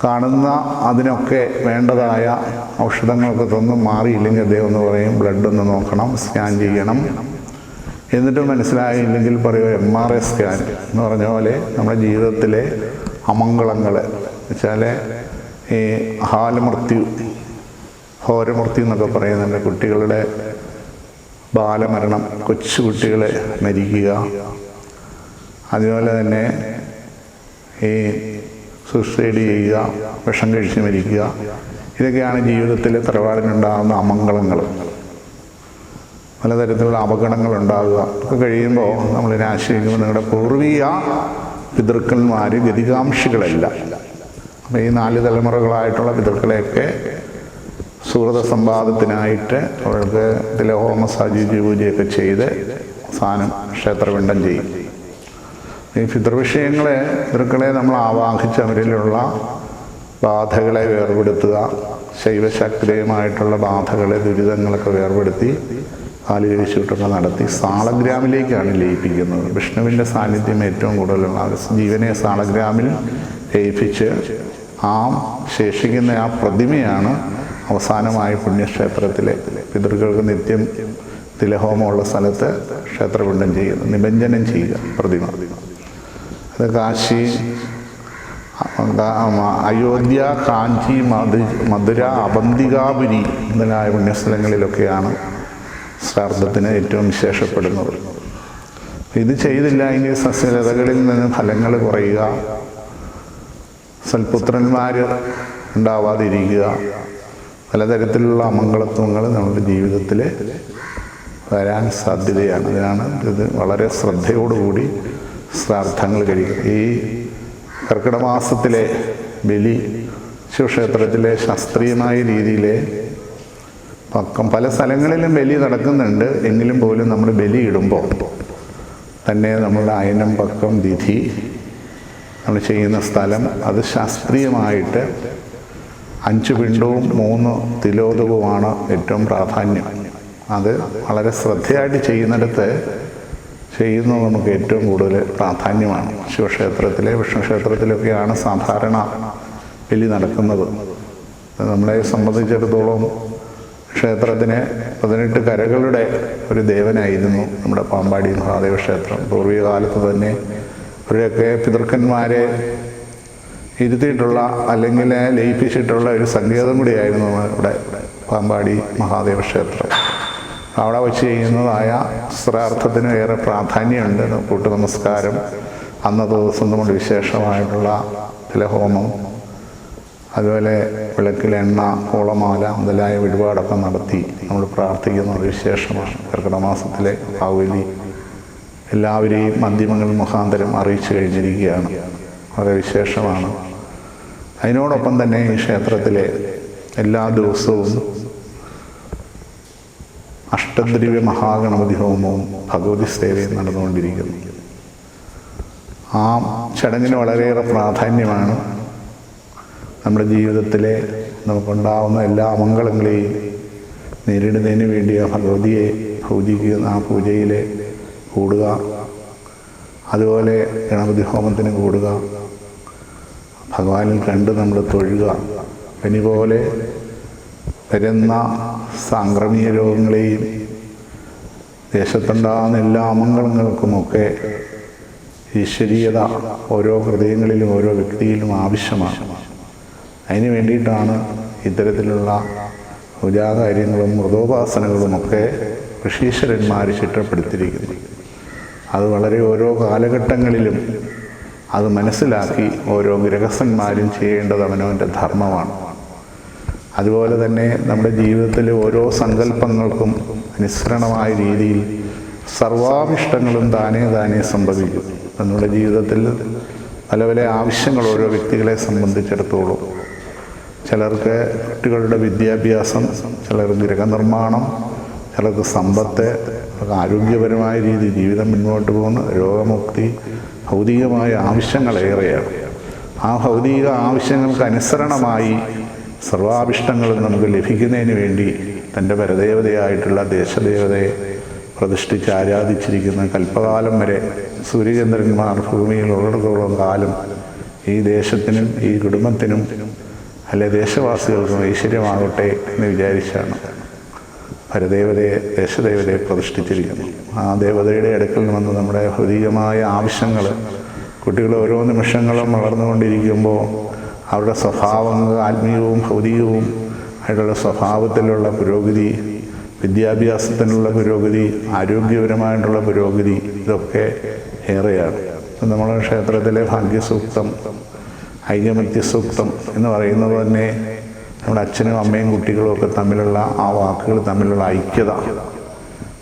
കാണുന്ന അതിനൊക്കെ വേണ്ടതായ ഔഷധങ്ങളൊക്കെ തന്നും മാറിയില്ലെങ്കിൽ അദ്ദേഹം എന്ന് പറയും ബ്ലഡ് ഒന്ന് നോക്കണം, സ്കാൻ ചെയ്യണം. എന്നിട്ടും മനസ്സിലായില്ലെങ്കിൽ പറയുക MRI സ്കാൻ എന്ന് പറഞ്ഞ പോലെ നമ്മുടെ ജീവിതത്തിലെ അമംഗളങ്ങൾ വെച്ചാൽ ഈ ഹാലമൃത്യു, ഹോരമൃത്യു എന്നൊക്കെ പറയുന്നുണ്ട്. കുട്ടികളുടെ ബാലമരണം, കൊച്ചു കുട്ടികളെ മരിക്കുക, അതുപോലെ തന്നെ ഈ സൂസൈഡ് ചെയ്യുക, വിഷം കഴിച്ച് മരിക്കുക, ഇതൊക്കെയാണ് ജീവിതത്തിൽ തറവാടിനുണ്ടാകുന്ന അമംഗളങ്ങൾ. പലതരത്തിലുള്ള അപകടങ്ങൾ ഉണ്ടാകുക. ഒക്കെ കഴിയുമ്പോൾ നമ്മൾ ആശ്രയിക്കുമ്പോൾ നിങ്ങളുടെ പൂർവീയ പിതൃക്കന്മാർ ഗതികാംക്ഷികളല്ല. അപ്പോൾ ഈ 4 തലമുറകളായിട്ടുള്ള പിതൃക്കളെയൊക്കെ സുഹൃത സമ്പാദത്തിനായിട്ട് അവർക്ക് തിലഹോമ സാജീജി പൂജയൊക്കെ ചെയ്ത് അവസാനം ക്ഷേത്രപിണ്ടം ചെയ്യും. ഈ പിതൃവിഷയങ്ങളെ, പിതൃക്കളെ നമ്മൾ ആവാഹിച്ച് അവരിലുള്ള ബാധകളെ വേർപെടുത്തുക, ശൈവശാക്തേയമായിട്ടുള്ള ബാധകളെ, ദുരിതങ്ങളൊക്കെ വേർപെടുത്തി കാലുകഴിച്ചുവിട്ടൊക്കെ നടത്തി സാളഗ്രാമിലേക്കാണ് ലയിപ്പിക്കുന്നത്. വിഷ്ണുവിൻ്റെ സാന്നിധ്യം ഏറ്റവും കൂടുതലുള്ള ജീവനെ സാളഗ്രാമിൽ ലയിപ്പിച്ച് ആ ശേഷിക്കുന്ന ആ പ്രതിമയാണ് അവസാനമായി പുണ്യക്ഷേത്രത്തിലെ പിതൃക്കൾക്ക് നിത്യം തിലഹോമമുള്ള സ്ഥലത്ത് ക്ഷേത്രപിണ്ടം ചെയ്യുന്നത്, നിമഞ്ജനം ചെയ്യുക പ്രതിമ. അത് കാശി, അയോധ്യ, കാഞ്ചി, മധുര, അവന്തികാപുരി മുതലായ പുണ്യസ്ഥലങ്ങളിലൊക്കെയാണ് ശ്രാദ്ധത്തിന് ഏറ്റവും വിശേഷപ്പെടുന്നത്. ഇത് ചെയ്തില്ല എങ്കിൽ സസ്യലതകളിൽ നിന്ന് ഫലങ്ങൾ കുറയുക, സൽപുത്രന്മാർ ഉണ്ടാവാതിരിക്കുക, പലതരത്തിലുള്ള അമംഗളത്വങ്ങൾ നമ്മുടെ ജീവിതത്തിൽ വരാൻ സാധ്യതയാണ്. അതിനാണ് ഇത് വളരെ ശ്രദ്ധയോടുകൂടി ശ്രാദ്ധങ്ങൾ കഴിക്കുക. ഈ കർക്കിടക മാസത്തിലെ ബലി ശിവക്ഷേത്രത്തിലെ ശാസ്ത്രീയമായ രീതിയിലെ പല സ്ഥലങ്ങളിലും ബലി നടക്കുന്നുണ്ട്. എങ്കിലും പോലും നമ്മൾ ബലി ഇടുമ്പോൾ തന്നെ നമ്മളുടെ അയനം, പക്കം, തിഥി നമ്മൾ ചെയ്യുന്ന സ്ഥലം അത് ശാസ്ത്രീയമായിട്ട് 5 പിണ്ടവും 3 തിലോദകവുമാണ് ഏറ്റവും പ്രാധാന്യം. അത് വളരെ ശ്രദ്ധയായിട്ട് ചെയ്യുന്നിടത്ത് ചെയ്യുന്നത് നമുക്ക് ഏറ്റവും കൂടുതൽ പ്രാധാന്യമാണ്. ശിവക്ഷേത്രത്തിലെ, വിഷ്ണു ക്ഷേത്രത്തിലൊക്കെയാണ് സാധാരണ ബലി നടക്കുന്നത്. നമ്മളെ സംബന്ധിച്ചിടത്തോളം ക്ഷേത്രത്തിന് 18 കരകളുടെ ഒരു ദേവനായിരുന്നു നമ്മുടെ പാമ്പാടി മഹാദേവ ക്ഷേത്രം. പൂർവിക കാലത്ത് തന്നെ ഇവരെയൊക്കെ പിതൃക്കന്മാരെ ഇരുത്തിയിട്ടുള്ള അല്ലെങ്കിൽ ലയിപ്പിച്ചിട്ടുള്ള ഒരു സങ്കേതം കൂടിയായിരുന്നു ഇവിടെ പാമ്പാടി മഹാദേവ ക്ഷേത്രം. അവിടെ വെച്ച് ചെയ്യുന്നതായ ശ്രാർത്ഥത്തിന് ഏറെ പ്രാധാന്യമുണ്ട്. കൂട്ടു നമസ്കാരം, അന്നത്തെ ദിവസം നമ്മൾ വിശേഷമായിട്ടുള്ള തിലഹോമം, അതുപോലെ വിളക്കിൽ എണ്ണ, പൂളമാല മുതലായ വഴിപാടൊക്കെ നടത്തി നമ്മൾ പ്രാർത്ഥിക്കുന്ന ഒരു വിശേഷമാണ്. കർക്കിടക മാസത്തിലെ കാവലി എല്ലാവരെയും മാധ്യമങ്ങൾ മുഖാന്തരം അറിയിച്ചു കഴിഞ്ഞിരിക്കുകയാണ്. വളരെ വിശേഷമാണ്. അതിനോടൊപ്പം തന്നെ ഈ ക്ഷേത്രത്തിലെ എല്ലാ ദിവസവും അഷ്ടദ്രവ്യ മഹാഗണപതി ഹോമവും ഭഗവതി സേവയും നടന്നുകൊണ്ടിരിക്കുന്നു. ആ ചടങ്ങിന് വളരെയേറെ പ്രാധാന്യമാണ്. നമ്മുടെ ജീവിതത്തിലെ നമുക്കുണ്ടാവുന്ന എല്ലാ അമംഗളങ്ങളെയും നേരിടുന്നതിന് വേണ്ടി ആ ഭഗവതിയെ പൂജിക്കുന്ന ആ പൂജയിൽ കൂടുക, അതുപോലെ ഗണപതി ഹോമത്തിന് കൂടുക, ഭഗവാനിൽ കണ്ട് നമ്മൾ തൊഴുക. പനി പോലെ വരുന്ന സാംക്രമിക രോഗങ്ങളെയും ദേശത്തുണ്ടാകുന്ന എല്ലാ അമംഗളങ്ങൾക്കുമൊക്കെ ഈശ്വരീയത ഓരോ ഹൃദയങ്ങളിലും ഓരോ വ്യക്തിയിലും ആവശ്യമാണ്. അതിന് വേണ്ടിയിട്ടാണ് ഇത്തരത്തിലുള്ള പൂജാകാര്യങ്ങളും മൃതോപാസനകളുമൊക്കെ ഋഷീശ്വരന്മാർ ചിട്ടപ്പെടുത്തിയിരിക്കുന്നത്. അത് വളരെ ഓരോ കാലഘട്ടങ്ങളിലും അത് മനസ്സിലാക്കി ഓരോ ഗൃഹസ്ഥന്മാരും ചെയ്യേണ്ടത് അവനവൻ്റെ ധർമ്മമാണ്. അതുപോലെ തന്നെ നമ്മുടെ ജീവിതത്തിലെ ഓരോ സങ്കല്പങ്ങൾക്കും അനുസരണമായ രീതിയിൽ സർവാഭിഷ്ടങ്ങളും താനേ സംഭവിക്കും. നമ്മുടെ ജീവിതത്തിൽ പല പല ആവശ്യങ്ങൾ ഓരോ വ്യക്തികളെ സംബന്ധിച്ചിടത്തോളം, ചിലർക്ക് കുട്ടികളുടെ വിദ്യാഭ്യാസം, ചിലർക്ക് ഗൃഹനിർമ്മാണം, ചിലർക്ക് സമ്പത്ത്, ആരോഗ്യപരമായ രീതിയിൽ ജീവിതം മുന്നോട്ട് പോകുന്ന രോഗമുക്തി, ഭൗതികമായ ആവശ്യങ്ങളേറെയാണ്. ആ ഭൗതിക ആവശ്യങ്ങൾക്ക് അനുസരണമായി സർവാഭിഷ്ടങ്ങളും നമുക്ക് ലഭിക്കുന്നതിന് വേണ്ടി തൻ്റെ പരദേവതയായിട്ടുള്ള ദേശദേവതയെ പ്രതിഷ്ഠിച്ച് ആരാധിച്ചിരിക്കുന്ന കൽപ്പകാലം വരെ സൂര്യചന്ദ്രന്മാർ ഭൂമിയിൽ ഉള്ളിടത്തോളം കാലം ഈ ദേശത്തിനും ഈ കുടുംബത്തിനും അല്ലെ ദേശവാസികൾക്കും ഐശ്വര്യമാകട്ടെ എന്ന് വിചാരിച്ചാണ് പരദേവതയെ, ദേശദേവതയെ പ്രതിഷ്ഠിച്ചിരിക്കുന്നു. ആ ദേവതയുടെ അടുക്കൽ നിന്ന് നമ്മുടെ ഭൗതികമായ ആവശ്യങ്ങൾ, കുട്ടികൾ ഓരോ നിമിഷങ്ങളും വളർന്നുകൊണ്ടിരിക്കുമ്പോൾ അവരുടെ സ്വഭാവങ്ങൾ ആത്മീയവും ഭൗതികവും ആയിട്ടുള്ള സ്വഭാവത്തിലുള്ള പുരോഗതി, വിദ്യാഭ്യാസത്തിനുള്ള പുരോഗതി, ആരോഗ്യപരമായിട്ടുള്ള പുരോഗതി, ഇതൊക്കെ ഏറെയാണ്. നമ്മുടെ ക്ഷേത്രത്തിലെ ഭാഗ്യസൂക്തം, ഐകമത്യസൂക്തം എന്ന് പറയുന്നത് തന്നെ നമ്മുടെ അച്ഛനും അമ്മയും കുട്ടികളും ഒക്കെ തമ്മിലുള്ള ആ വാക്കുകൾ തമ്മിലുള്ള ഐക്യത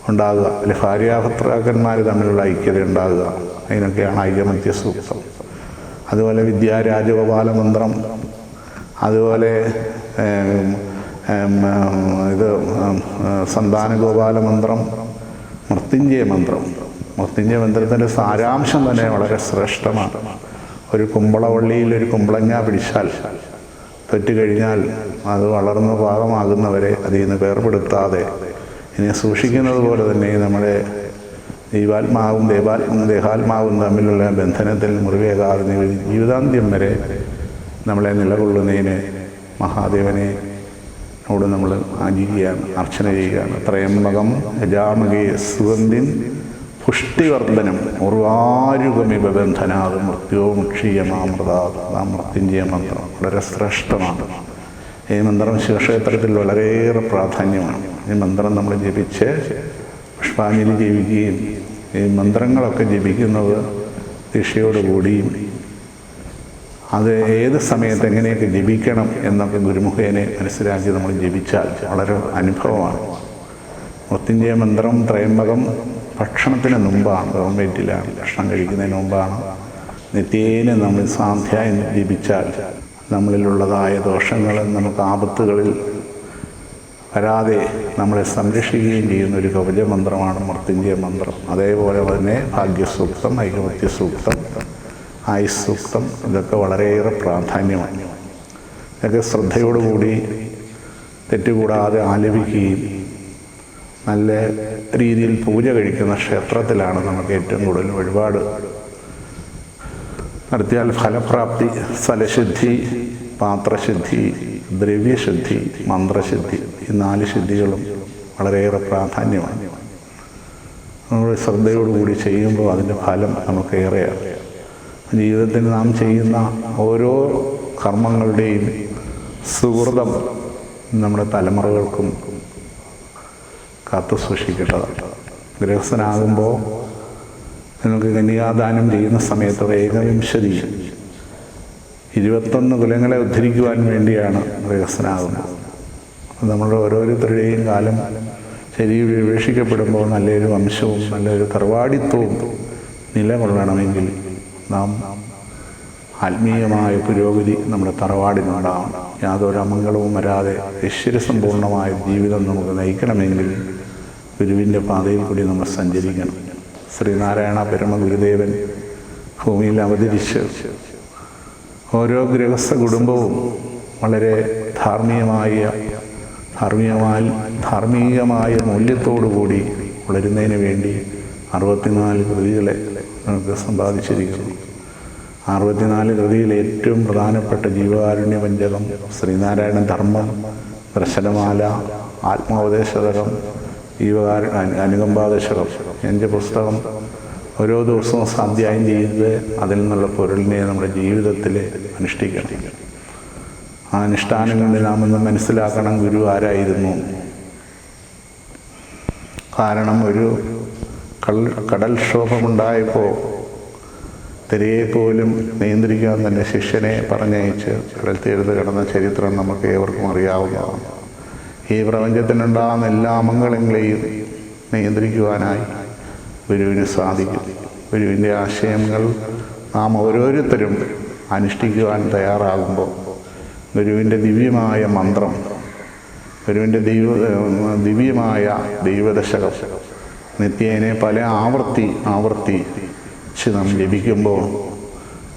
ഉണ്ടാകുക, അല്ലെ ഭാര്യാഭർത്താക്കന്മാർ തമ്മിലുള്ള ഐക്യത ഉണ്ടാകുക, അതിനൊക്കെയാണ് ഐകമത്യസൂക്തം. അതുപോലെ വിദ്യാരാജഗോപാല മന്ത്രം, അതുപോലെ സന്താനഗോപാല മന്ത്രം, മൃത്യുഞ്ജയ മന്ത്രം. മൃത്യുഞ്ജയ മന്ത്രത്തിൻ്റെ സാരാംശം തന്നെ വളരെ ശ്രേഷ്ഠമാണ്. ഒരു കുമ്പളവള്ളിയിൽ ഒരു കുമ്പളങ്ങ പിടിച്ചാൽ പെറ്റുകഴിഞ്ഞാൽ അത് വളർന്ന് പാകമാകുന്നവരെ അതിൽ നിന്ന് വേർപെടുത്താതെ ഇനി സൂക്ഷിക്കുന്നത് പോലെ തന്നെ നമ്മുടെ ജീവാത്മാവും ദേഹാത്മാവും തമ്മിലുള്ള ബന്ധനത്തിൽ മുറിവേകാതെ ജീവിതാന്ത്യം വരെ നമ്മളെ നിലകൊള്ളുന്നതിന് മഹാദേവനെ ോട് നമ്മൾ ആചരിക്കുകയാണ്, അർച്ചന ചെയ്യുകയാണ്. ത്രയംബകം യജാമഹേ സുഗന്ധിൻ പുഷ്ടിവർദ്ധനം ഉർവാരുഗമിവ ബന്ധനാത് മൃത്യോ മുക്ഷീയമാമൃതാത്. ആ മൃത്യുഞ്ജയ മന്ത്രം വളരെ ശ്രേഷ്ഠമാണ്. ഈ മന്ത്രം ശിവക്ഷേത്രത്തിൽ വളരെയേറെ പ്രാധാന്യമാണ്. ഈ മന്ത്രം നമ്മൾ ജപിച്ച് പുഷ്പാഞ്ജലി ജപിക്കുകയും ഈ മന്ത്രങ്ങളൊക്കെ ജപിക്കുന്നത് ദിശയോടുകൂടിയും അത് ഏത് സമയത്ത് എങ്ങനെയൊക്കെ ജപിക്കണം എന്നൊക്കെ ഗുരുമുഖേനെ മനസ്സിലാക്കി നമ്മൾ ജപിച്ചാൽ വളരെ അനുഭവമാണ്. മൃത്യുഞ്ജയ മന്ത്രം ത്രയംബകം ഭക്ഷണത്തിന് മുമ്പാണ്, ഗവൺമെൻറ്റിലാണ്, ഭക്ഷണം കഴിക്കുന്നതിന് മുമ്പാണ്. നിത്യേന നമ്മൾ സാന്ധ്യായം ജപിച്ചാൽ നമ്മളിലുള്ളതായ ദോഷങ്ങൾ, നമുക്ക് ആപത്തുകളിൽ വരാതെ നമ്മളെ സംരക്ഷിക്കുകയും ചെയ്യുന്ന ഒരു കവചമന്ത്രമാണ് മൃത്യുഞ്ജയ മന്ത്രം. അതേപോലെ തന്നെ ഭാഗ്യസൂക്തം, ഐകമത്യ സൂക്തം, ആയുസ് സൂക്തം, ഇതൊക്കെ വളരെയേറെ പ്രാധാന്യമാണ്. ഇതൊക്കെ ശ്രദ്ധയോടുകൂടി തെറ്റുകൂടാതെ ആലപിക്കുകയും നല്ല രീതിയിൽ പൂജ കഴിക്കുന്ന ക്ഷേത്രത്തിലാണ് നമുക്ക് ഏറ്റവും കൂടുതൽ വഴിപാട് നടത്തിയാൽ ഫലപ്രാപ്തി, സ്ഥലശുദ്ധി, പാത്രശുദ്ധി, ദ്രവ്യശുദ്ധി, മന്ത്രശുദ്ധി, ഈ 4 ശുദ്ധികളും വളരെയേറെ പ്രാധാന്യമാണ്. നമ്മൾ ശ്രദ്ധയോടുകൂടി ചെയ്യുമ്പോൾ അതിൻ്റെ ഫലം നമുക്കേറെയാണ്. ജീവിതത്തിൽ നാം ചെയ്യുന്ന ഓരോ കർമ്മങ്ങളുടെയും സുഹൃതം നമ്മുടെ തലമുറകൾക്കും കാത്തു സൂക്ഷിക്കേണ്ടതാണ്. ഗൃഹസ്ഥനാകുമ്പോൾ നിങ്ങൾക്ക് കന്യാദാനം ചെയ്യുന്ന സമയത്ത് 21 കുലങ്ങളെ ഉദ്ധരിക്കുവാൻ വേണ്ടിയാണ് ഗൃഹസ്ഥനാകുന്നത്. നമ്മളുടെ ഓരോരുത്തരുടെയും കാലം ശരീരം വിവേഷിക്കപ്പെടുമ്പോൾ നല്ലൊരു വംശവും നല്ലൊരു തറവാടിത്വവും നിലകൊള്ളണമെങ്കിൽ നാം ആത്മീയമായ പുരോഗതി നമ്മുടെ തറവാടിനുണ്ടാവണം. യാതൊരു അമംഗളവും വരാതെ ഐശ്വര്യസമ്പൂർണമായ ജീവിതം നമുക്ക് നയിക്കണമെങ്കിൽ ഗുരുവിൻ്റെ പാതയിൽ കൂടി നമ്മൾ സഞ്ചരിക്കണം. ശ്രീനാരായണ പരമഗുരുദേവൻ ഭൂമിയിൽ അവതരിച്ച് ഓരോ ഗൃഹസ്ഥ കുടുംബവും വളരെ ധാർമ്മികമായ മൂല്യത്തോടുകൂടി വളരുന്നതിന് വേണ്ടി 64 കൃതികളെ നമുക്ക് സമ്പാദിച്ചിരിക്കുന്നു. 64 കൃതിയിൽ ഏറ്റവും പ്രധാനപ്പെട്ട ജീവകാരുണ്യ പഞ്ചകം, ശ്രീനാരായണ ധർമ്മം, ദർശനമാല, ആത്മോപദേശതകം, അനുകമ്പാദശകം, 5 പുസ്തകം ഓരോ ദിവസവും സ്വാധ്യായം ചെയ്ത് അതിൽ നിന്നുള്ള പൊരുളിനെ നമ്മുടെ ജീവിതത്തിൽ അനുഷ്ഠിക്കണം. ആ അനുഷ്ഠാനങ്ങളിൽ നാം ഒന്ന് മനസ്സിലാക്കണം ഗുരു ആരായിരുന്നു. കാരണം ഒരു കടൽക്ഷോഭമുണ്ടായപ്പോൾ തിരയെ പോലും നിയന്ത്രിക്കാൻ തന്നെ ശിഷ്യനെ പറഞ്ഞയച്ച് കടൽ തീരത്ത് കിടന്ന ചരിത്രം നമുക്ക് ഏവർക്കും അറിയാവുന്നതാണ്. ഈ പ്രപഞ്ചത്തിനുണ്ടാകുന്ന എല്ലാ അമംഗളങ്ങളെയും നിയന്ത്രിക്കുവാനായി ഗുരുവിന് സാധിക്കും. ഗുരുവിൻ്റെ ആശയങ്ങൾ നാം ഓരോരുത്തരും അനുഷ്ഠിക്കുവാൻ തയ്യാറാകുമ്പോൾ ഗുരുവിൻ്റെ ദിവ്യമായ മന്ത്രം, ഗുരുവിൻ്റെ ദിവ്യമായ ദൈവദശകം നിത്യേനെ പല ആവർത്തി നാം ലഭിക്കുമ്പോൾ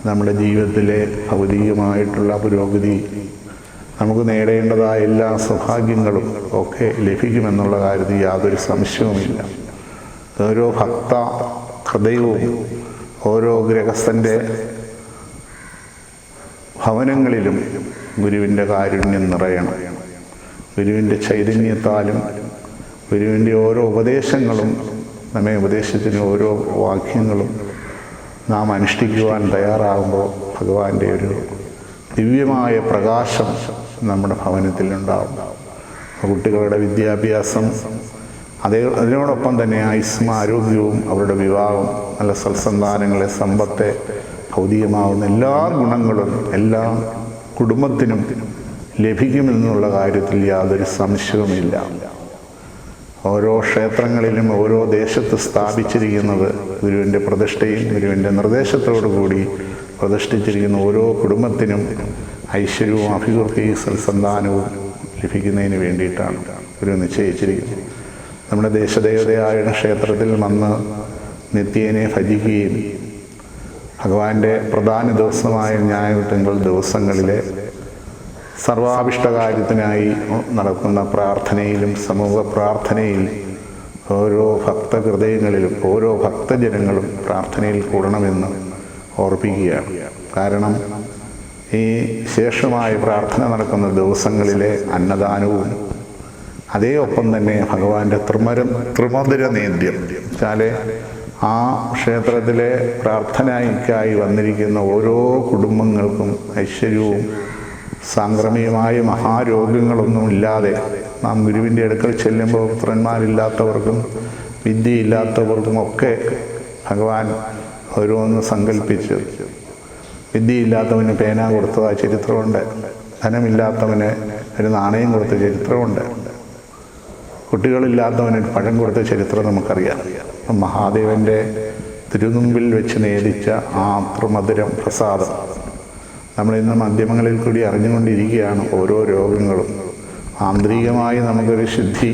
നമ്മുടെ ജീവിതത്തിലെ ഭൗതികമായിട്ടുള്ള പുരോഗതി, നമുക്ക് നേടേണ്ടതായ എല്ലാ സൗഭാഗ്യങ്ങളും ഒക്കെ ലഭിക്കുമെന്നുള്ള കാര്യത്തിൽ യാതൊരു സംശയവുമില്ല. ഓരോ ഭക്ത ഹൃദയവും ഓരോ ഗൃഹസ്ഥൻ്റെ ഭവനങ്ങളിലും ഗുരുവിൻ്റെ കാരുണ്യം നിറയണം. ഗുരുവിൻ്റെ ചൈതന്യത്താലും ഗുരുവിൻ്റെ ഓരോ ഉപദേശങ്ങളും നമ്മെ ഉപദേശത്തിന് ഓരോ വാക്യങ്ങളും നാം അനുഷ്ഠിക്കുവാൻ തയ്യാറാകുമ്പോൾ ഭഗവാന്റെ ഒരു ദിവ്യമായ പ്രകാശം നമ്മുടെ ഭവനത്തിലുണ്ടാവും. കുട്ടികളുടെ വിദ്യാഭ്യാസം, അതിനോടൊപ്പം തന്നെ ആയുസ്സും ആരോഗ്യവും അവരുടെ വിവാഹം, നല്ല സൽസന്താനങ്ങളെ, സമ്പത്തെ, ഭൗതികമാവുന്ന എല്ലാ ഗുണങ്ങളും എല്ലാ കുടുംബത്തിനും ലഭിക്കുമെന്നുള്ള കാര്യത്തിൽ യാതൊരു സംശയവുമില്ല. ഓരോ ക്ഷേത്രങ്ങളിലും ഓരോ ദേശത്ത് സ്ഥാപിച്ചിരിക്കുന്നത് ഗുരുവിൻ്റെ പ്രതിഷ്ഠയും ഗുരുവിൻ്റെ നിർദ്ദേശത്തോടു കൂടി പ്രതിഷ്ഠിച്ചിരിക്കുന്ന ഓരോ കുടുംബത്തിനും ഐശ്വര്യവും അഭിവൃദ്ധിയും സൽസന്താനവും ലഭിക്കുന്നതിന് വേണ്ടിയിട്ടാണ് ഗുരു നിശ്ചയിച്ചിരിക്കുന്നത്. നമ്മുടെ ദേശദേവതയായ ക്ഷേത്രത്തിൽ വന്ന് നിത്യേനെ ഭജിക്കുകയും ഭഗവാന്റെ പ്രധാന ദിവസമായ ഞായർ തിങ്കൾ ദിവസങ്ങളിലെ സർവാഭിഷ്ടകാര്യത്തിനായി നടക്കുന്ന പ്രാർത്ഥനയിലും സമൂഹ പ്രാർത്ഥനയിൽ ഓരോ ഭക്തഹൃദയങ്ങളിലും ഓരോ ഭക്തജനങ്ങളും പ്രാർത്ഥനയിൽ കൂടണമെന്ന് ഓർപ്പിക്കുകയാണ്. കാരണം ഈ ശേഷമായി പ്രാർത്ഥന നടക്കുന്ന ദിവസങ്ങളിലെ അന്നദാനവും അതേ ഒപ്പം തന്നെ ഭഗവാന്റെ ത്രിമധുര നേദ്യം വെച്ചാൽ ആ ക്ഷേത്രത്തിലെ പ്രാർത്ഥനയ്ക്കായി വന്നിരിക്കുന്ന ഓരോ കുടുംബങ്ങൾക്കും ഐശ്വര്യവും സാംക്രമികമായ മഹാരോഗങ്ങളൊന്നുമില്ലാതെ നാം ഗുരുവിൻ്റെ അടുക്കൽ ചെല്ലുമ്പോൾ പുത്രന്മാരില്ലാത്തവർക്കും വിദ്യയില്ലാത്തവർക്കും ഒക്കെ ഭഗവാൻ ഓരോന്ന് സങ്കല്പിച്ച്, വിദ്യയില്ലാത്തവന് പേന കൊടുത്തത് ആ ചരിത്രമുണ്ട്, ധനമില്ലാത്തവന് ഒരു നാണയം കൊടുത്ത ചരിത്രമുണ്ട്. കുട്ടികളില്ലാത്തവന് പഴം കൊടുത്ത ചരിത്രം നമുക്കറിയാം. മഹാദേവൻ്റെ തിരുമുമ്പിൽ വെച്ച് നേദിച്ച ആ ത്രിമധുരം പ്രസാദം നമ്മളിന്ന് മാധ്യമങ്ങളിൽ കൂടി അറിഞ്ഞുകൊണ്ടിരിക്കുകയാണ്. ഓരോ രോഗങ്ങളും ആന്തരികമായി നമുക്കൊരു ശുദ്ധി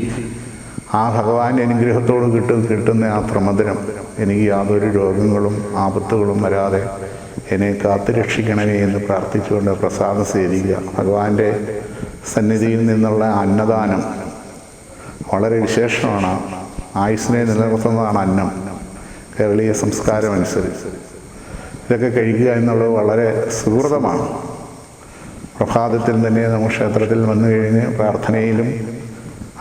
ആ ഭഗവാന്റെ അനുഗ്രഹത്തോട് കിട്ടുന്ന ആ ത്രിമധുരം, എനിക്ക് യാതൊരു രോഗങ്ങളും ആപത്തുകളും വരാതെ എന്നെ കാത്തുരക്ഷിക്കണമേ എന്ന് പ്രാർത്ഥിച്ചുകൊണ്ട് പ്രസാദം സ്വീകരിക്കുക. ഭഗവാന്റെ സന്നിധിയിൽ നിന്നുള്ള അന്നദാനം വളരെ വിശേഷമാണ്. ആയുസ്സിനെ നിലനിർത്തുന്നതാണ് അന്നം. കേരളീയ സംസ്കാരം അനുസരിച്ച് ഇതൊക്കെ കഴിക്കുക എന്നുള്ളത് വളരെ സുഹൃതമാണ്. പ്രഭാതത്തിൽ തന്നെ നമ്മൾ ക്ഷേത്രത്തിൽ വന്നു കഴിഞ്ഞ് പ്രാർത്ഥനയിലും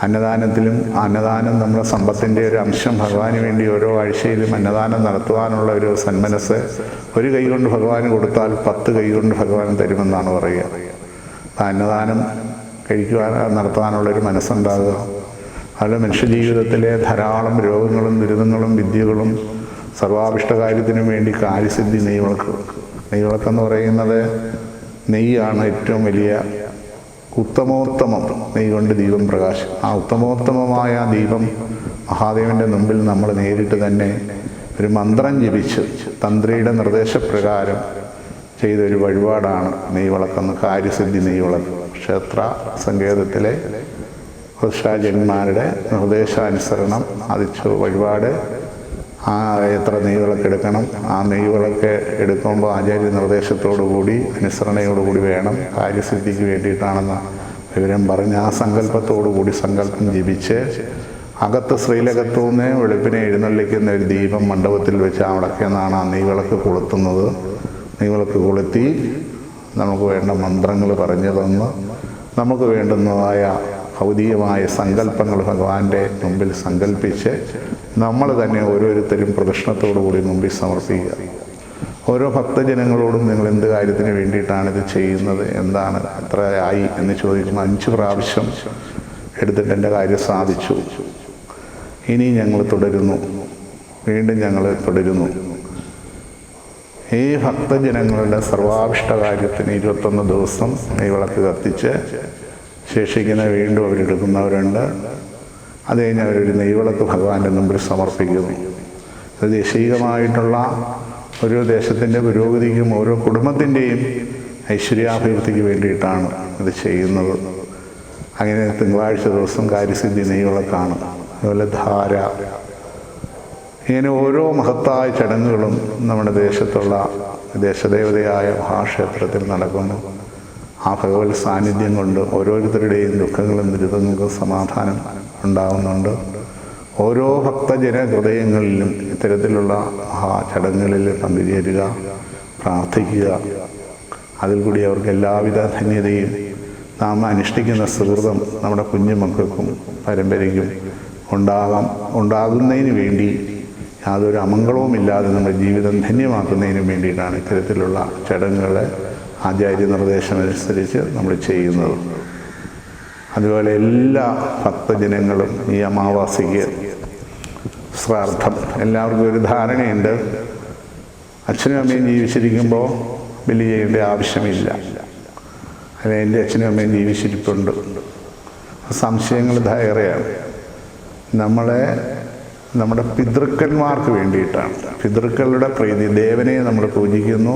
അന്നദാനത്തിലും, അന്നദാനം നമ്മുടെ സമ്പത്തിൻ്റെ ഒരു അംശം ഭഗവാന് വേണ്ടി ഓരോ ആഴ്ചയിലും അന്നദാനം നടത്തുവാനുള്ള ഒരു സന്മനസ് ഒരു കൈ കൊണ്ട് ഭഗവാന് കൊടുത്താൽ 10 കൈ കൊണ്ട് ഭഗവാൻ തരുമെന്നാണ് പറയുക. അന്നദാനം നടത്താനുള്ളൊരു മനസ്സുണ്ടാകുക. അത് മനുഷ്യജീവിതത്തിലെ ധാരാളം രോഗങ്ങളും ദുരിതങ്ങളും വിദ്യകളും സർവാഭിഷ്ടകാര്യത്തിനും വേണ്ടി കാര്യസിദ്ധി നെയ്വിളക്ക്. നെയ്വിളക്കെന്ന് പറയുന്നത് നെയ്യാണ് ഏറ്റവും വലിയ ഉത്തമോത്തമം. നെയ്യ് കൊണ്ട് ദീപം പ്രകാശം. ആ ഉത്തമോത്തമമായ ദീപം മഹാദേവൻ്റെ മുമ്പിൽ നമ്മൾ നേരിട്ട് തന്നെ ഒരു മന്ത്രം ജപിച്ച് തന്ത്രിയുടെ നിർദ്ദേശപ്രകാരം ചെയ്തൊരു വഴിപാടാണ് നെയ്വിളക്കെന്ന്. കാര്യസിദ്ധി നെയ്വിളക്ക് ക്ഷേത്ര സങ്കേതത്തിലെ ഋഷാചന്മാരുടെ നിർദ്ദേശാനുസരണം അതിച്ചു വഴിപാട്. എത്ര നെയ്വിളക്ക് എടുക്കണം, ആ നെയ്വിളക്ക് എടുക്കുമ്പോൾ ആചാര്യ നിർദ്ദേശത്തോടുകൂടി അനുസരണയോടുകൂടി വേണം, കാര്യസിദ്ധിക്ക് വേണ്ടിയിട്ടാണെന്ന വിവരം പറഞ്ഞ് ആ സങ്കല്പത്തോടുകൂടി സങ്കല്പം ജപിച്ച് അകത്ത് ശ്രീലകത്തുനിന്ന് വെളുപ്പിനെ എഴുന്നള്ളിക്കുന്ന ഒരു ദീപം മണ്ഡപത്തിൽ വെച്ച് അവിടേക്കെന്നാണ് ആ നെയ്വിളക്ക് കൊളുത്തുന്നത്. നെയ്വിളക്ക് കൊളുത്തി നമുക്ക് വേണ്ട മന്ത്രങ്ങൾ പറഞ്ഞു തന്ന് നമുക്ക് വേണ്ടുന്നതായ ഭൗതികമായ സങ്കല്പങ്ങൾ ഭഗവാന്റെ മുമ്പിൽ സങ്കല്പിച്ച് നമ്മൾ തന്നെ ഓരോരുത്തരും പ്രദക്ഷിണത്തോടുകൂടി മുമ്പിൽ സമർപ്പിക്കുക. ഓരോ ഭക്തജനങ്ങളോടും നിങ്ങൾ എന്ത് കാര്യത്തിന് വേണ്ടിയിട്ടാണ് ഇത് ചെയ്യുന്നത്, എന്താണ്, എത്ര ആയി എന്ന് ചോദിക്കുമ്പോൾ 5 പ്രാവശ്യം എടുത്തിട്ട് എൻ്റെ കാര്യം സാധിച്ചു, ഇനി ഞങ്ങൾ തുടരുന്നു, വീണ്ടും ഞങ്ങൾ തുടരുന്നു. ഈ ഭക്തജനങ്ങളുടെ സർവാഭിഷ്ട കാര്യത്തിന് 21 ദിവസം നെയ്വിളക്ക് കത്തിച്ച് ശേഷിക്കുന്ന വീണ്ടും അവരെടുക്കുന്നവരുണ്ട്. അത് കഴിഞ്ഞ് അവരൊരു നെയ്വിളക്ക് ഭഗവാന്റെ മുമ്പിൽ സമർപ്പിക്കുന്നു. അത് ദേശീയമായിട്ടുള്ള ഓരോ ദേശത്തിൻ്റെ പുരോഗതിക്കും ഓരോ കുടുംബത്തിൻ്റെയും ഐശ്വര്യാഭിവൃദ്ധിക്ക് വേണ്ടിയിട്ടാണ് ഇത് ചെയ്യുന്നത്. അങ്ങനെ തിങ്കളാഴ്ച ദിവസം കാര്യസിദ്ധി നെയ്വിളക്കാണ്. അതുപോലെ ധാര, ഇങ്ങനെ ഓരോ മഹത്തായ ചടങ്ങുകളും നമ്മുടെ ദേശത്തുള്ള ദേശദേവതയായ മഹാക്ഷേത്രത്തിൽ നടക്കുന്നു. ആ ഭഗവത് സാന്നിധ്യം കൊണ്ട് ഓരോരുത്തരുടെയും ദുഃഖങ്ങളും ദുരിതങ്ങൾക്കും സമാധാനം ഉണ്ടാകുന്നുണ്ട്. ഓരോ ഭക്തജന ഹൃദയങ്ങളിലും ഇത്തരത്തിലുള്ള ചടങ്ങുകളിൽ പങ്കുചേരുക, പ്രാർത്ഥിക്കുക. അതിൽ കൂടി അവർക്ക് എല്ലാവിധ ധന്യതയും നാം അനുഷ്ഠിക്കുന്ന സുഹൃതം നമ്മുടെ കുഞ്ഞുമക്കൾക്കും പരമ്പരയ്ക്കും ഉണ്ടാകുന്നതിന് വേണ്ടി യാതൊരു അമംഗളവുമില്ലാതെ നമ്മുടെ ജീവിതം ധന്യമാക്കുന്നതിന് വേണ്ടിയിട്ടാണ് ഇത്തരത്തിലുള്ള ചടങ്ങുകൾ ആചാര്യ നിർദ്ദേശമനുസരിച്ച് നമ്മൾ ചെയ്യുന്നത്. അതുപോലെ എല്ലാ ഭക്തജനങ്ങളും ഈ അമാവാസിക്ക് ശ്രാദ്ധം, എല്ലാവർക്കും ഒരു ധാരണയുണ്ട്, അച്ഛനും അമ്മയും ജീവിച്ചിരിക്കുമ്പോൾ ബലി ചെയ്യേണ്ട ആവശ്യമില്ല, അല്ലെങ്കിൽ എൻ്റെ അച്ഛനും അമ്മയും ജീവിച്ചിരിപ്പുണ്ട്. സംശയങ്ങൾ ധാരയാണ്. നമ്മുടെ പിതൃക്കന്മാർക്ക് വേണ്ടിയിട്ടാണ്. പിതൃക്കളുടെ പ്രീതി, ദേവനെ നമ്മൾ പൂജിക്കുന്നു,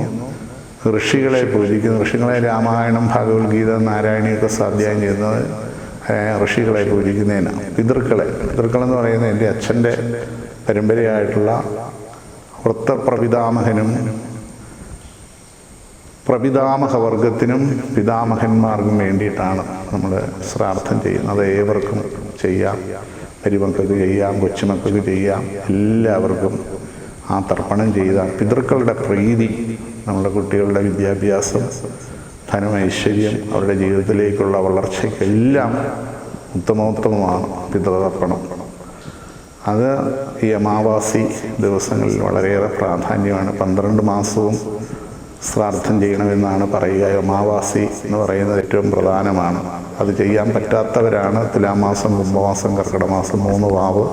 ഋഷികളെ പൂജിക്കുന്നു. ഋഷികളെ രാമായണം, ഭഗവത്ഗീത, നാരായണിയൊക്കെ സ്വാധ്യായം ചെയ്യുന്നത് ഋഷികളെ പൂജിക്കുന്നതിനാണ്. പിതൃക്കളെന്ന് പറയുന്നത് എൻ്റെ അച്ഛൻ്റെ പരമ്പരയായിട്ടുള്ള വൃത്തപ്രപിതാമഹനും പ്രപിതാമഹവർഗത്തിനും പിതാമഹന്മാർക്കും വേണ്ടിയിട്ടാണ് നമ്മൾ ശ്രാദ്ധം ചെയ്യുന്നത്. അത് ഏവർക്കും ചെയ്യാം, മരുമക്കൾക്ക് ചെയ്യാം, കൊച്ചുമക്കൾക്ക് ചെയ്യാം, എല്ലാവർക്കും ആ തർപ്പണം ചെയ്ത പിതൃക്കളുടെ പ്രീതി നമ്മുടെ കുട്ടികളുടെ വിദ്യാഭ്യാസം, ധനം, ഐശ്വര്യം, അവരുടെ ജീവിതത്തിലേക്കുള്ള വളർച്ചയ്ക്കെല്ലാം ഉത്തമോത്തമമാണ് പിതൃതർപ്പണം. അത് ഈ അമാവാസി ദിവസങ്ങളിൽ വളരെയേറെ പ്രാധാന്യമാണ്. 12 മാസവും ശ്രാദ്ധം ചെയ്യണമെന്നാണ് പറയുക. അമാവാസി എന്ന് പറയുന്നത് ഏറ്റവും പ്രധാനമാണ്. അത് ചെയ്യാൻ പറ്റാത്തവരാണ് തുലാമാസം, കുംഭമാസം, കർക്കിടമാസം 3 വാവ്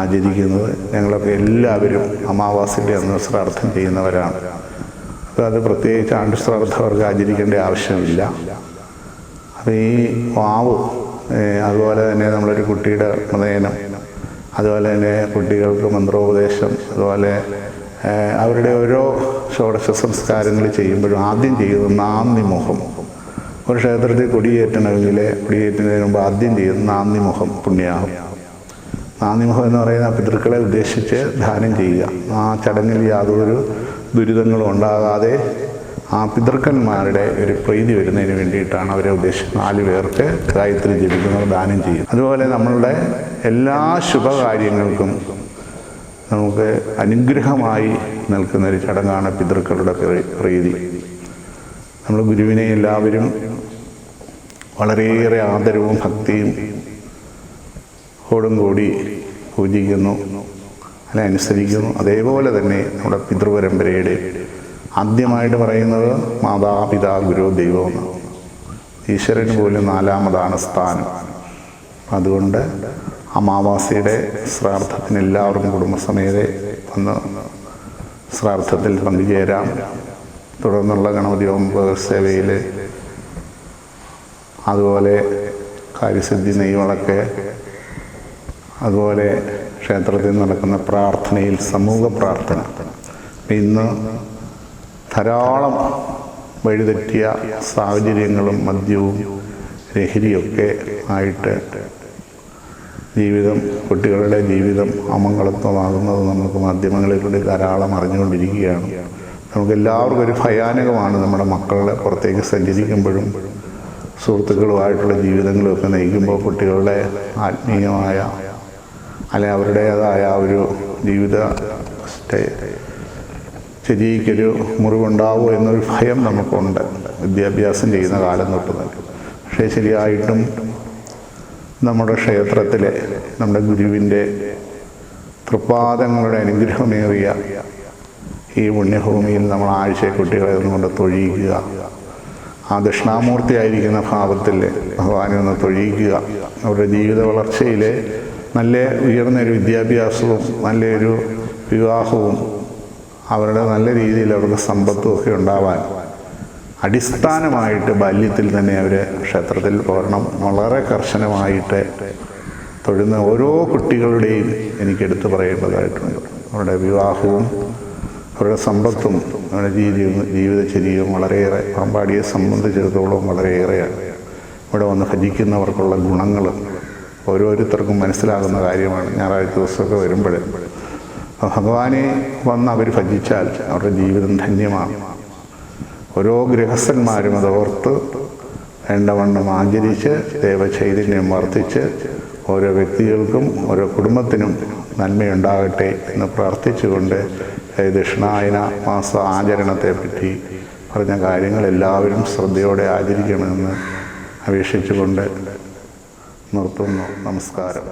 ആചരിക്കുന്നത്. ഞങ്ങളൊക്കെ എല്ലാവരും അമാവാസിൻ്റെ അന്ന് ശ്രാദ്ധം ചെയ്യുന്നവരാണ്. അപ്പോൾ അത് പ്രത്യേകിച്ച് ആണ്ടുശ്രാദ്ധം അവർക്ക് ആചരിക്കേണ്ട ആവശ്യമില്ല. അപ്പോൾ ഈ വാവ് അതുപോലെ തന്നെ നമ്മളൊരു കുട്ടിയുടെ പ്രനയനം, അതുപോലെ തന്നെ കുട്ടികൾക്ക് മന്ത്രോപദേശം, അതുപോലെ അവരുടെ ഓരോ ഷോഡശ സംസ്കാരങ്ങൾ ചെയ്യുമ്പോഴും ആദ്യം ചെയ്യുന്നത് നാന്ദിമുഖം. ഒരു ക്ഷേത്രത്തിൽ കൊടിയേറ്റണമെങ്കിൽ കൊടിയേറ്റുന്നതിന് മുമ്പ് ആദ്യം ചെയ്യുന്നത് നാന്ദിമുഖം പുണ്യാഹം. നാന്ദിമുഖം എന്ന് പറയുന്ന പിതൃക്കളെ ഉദ്ദേശിച്ച് ദാനം ചെയ്യുക. ആ ചടങ്ങിൽ യാതൊരു ദുരിതങ്ങളും ഉണ്ടാകാതെ ആ പിതൃക്കന്മാരുടെ ഒരു പ്രീതി വരുന്നതിന് വേണ്ടിയിട്ടാണ് അവരെ ഉദ്ദേശിച്ച് 4 പേർക്ക് ഗായത്രി ജപിക്കുന്നത്, ദാനം ചെയ്യും. അതുപോലെ നമ്മളുടെ എല്ലാ ശുഭകാര്യങ്ങൾക്കും നമുക്ക് അനുഗ്രഹമായി നിൽക്കുന്നൊരു ചടങ്ങാണ് പിതൃക്കളുടെ പ്രീതി. നമ്മൾ ഗുരുവിനെ എല്ലാവരും വളരെയേറെ ആദരവും ഭക്തിയും കൂടി പൂജിക്കുന്നു, അല്ലെ അനുസരിക്കുന്നു. അതേപോലെ തന്നെ നമ്മുടെ പിതൃപരമ്പരയുടെ ആദ്യമായിട്ട് പറയുന്നത് മാതാപിതാ ഗുരു ദൈവം എന്നാണ്. ഈശ്വരന് പോലും 4ാമതാണ് സ്ഥാനം. അതുകൊണ്ട് അമാവാസിയുടെ ശ്രാദ്ധത്തിന് എല്ലാവർക്കും കുടുംബസമേതെ വന്ന് ശ്രാദ്ധത്തിൽ പങ്കുചേരാം. തുടർന്നുള്ള ഗണപതി ഹോമ സേവയിൽ അതുപോലെ കാര്യസിദ്ധി നെയ്വിളക്ക്, അതുപോലെ ക്ഷേത്രത്തിൽ നടക്കുന്ന പ്രാർത്ഥനയിൽ സമൂഹ പ്രാർത്ഥന. ഇന്ന് ധാരാളം വഴിതെറ്റിയ സാഹചര്യങ്ങളും മദ്യവും ലഹരിയൊക്കെ ആയിട്ട് ജീവിതം, കുട്ടികളുടെ ജീവിതം അമംഗളത്വമാകുന്നത് നമുക്ക് മാധ്യമങ്ങളിലൂടെ ധാരാളം അറിഞ്ഞുകൊണ്ടിരിക്കുകയാണ്. നമുക്കെല്ലാവർക്കും ഒരു ഭയാനകമാണ് നമ്മുടെ മക്കളെ പുറത്തേക്ക് സഞ്ചരിക്കുമ്പോഴും സുഹൃത്തുക്കളുമായിട്ടുള്ള ജീവിതങ്ങളുമൊക്കെ നയിക്കുമ്പോൾ കുട്ടികളുടെ ആത്മീയമായ അല്ലെ അവരുടേതായ ഒരു ജീവിത ശരിക്കൊരു മുറിവുണ്ടാവുമോ എന്നൊരു ഭയം നമുക്കുണ്ട് വിദ്യാഭ്യാസം ചെയ്യുന്ന കാലം തൊട്ട് തന്നെ. പക്ഷേ ശരിയായിട്ടും നമ്മുടെ ക്ഷേത്രത്തിലെ നമ്മുടെ ഗുരുവിൻ്റെ തൃപ്പാദങ്ങളുടെ അനുഗ്രഹമേറിയ ഈ പുണ്യഭൂമിയിൽ നമ്മൾ ആഴ്ച കുട്ടികളെ ഒന്നുകൊണ്ട് തൊഴിയിക്കുക. ആ ദക്ഷിണാമൂർത്തിയായിരിക്കുന്ന ഭാവത്തിൽ ഭഗവാനെ ഒന്ന് തൊഴിയിക്കുക. അവരുടെ ജീവിത വളർച്ചയിൽ നല്ല ഉയർന്നൊരു വിദ്യാഭ്യാസവും നല്ലൊരു വിവാഹവും അവരുടെ നല്ല രീതിയിൽ അവർക്ക് സമ്പത്തും ഒക്കെ ഉണ്ടാവാൻ അടിസ്ഥാനമായിട്ട് ബാല്യത്തിൽ തന്നെ അവർ ക്ഷേത്രത്തിൽ പോരണം. വളരെ കർശനമായിട്ട് തൊഴുന്ന ഓരോ കുട്ടികളുടെയും എനിക്കെടുത്ത് പറയേണ്ടതായിട്ടുണ്ട്. അവരുടെ വിവാഹവും അവരുടെ സമ്പത്തും അവരുടെ ജീവിതചര്യവും വളരെയേറെ പാമ്പാടിയെ സംബന്ധിച്ചിടത്തോളം വളരെയേറെയാണ്. ഇവിടെ വന്ന് ഭജിക്കുന്നവർക്കുള്ള ഗുണങ്ങൾ ഓരോരുത്തർക്കും മനസ്സിലാകുന്ന കാര്യമാണ്. ഞായറാഴ്ച ദിവസമൊക്കെ വരുമ്പോൾ ഭഗവാനെ വന്ന് അവർ ഭജിച്ചാൽ അവരുടെ ജീവിതം ധന്യമാണ്. ഓരോ ഗൃഹസ്ഥന്മാരും അതോർത്ത് വേണ്ടവണ്ണം ആചരിച്ച് ദേവചൈതന്യം വർദ്ധിച്ച് ഓരോ വ്യക്തികൾക്കും ഓരോ കുടുംബത്തിനും നന്മയുണ്ടാകട്ടെ എന്ന് പ്രാർത്ഥിച്ചുകൊണ്ട് ദക്ഷിണായന മാസ ആചരണത്തെപ്പറ്റി പറഞ്ഞ കാര്യങ്ങൾ എല്ലാവരും ശ്രദ്ധയോടെ ആചരിക്കണമെന്ന് അപേക്ഷിച്ചുകൊണ്ട് നിർത്തുന്നു. നമസ്കാരം.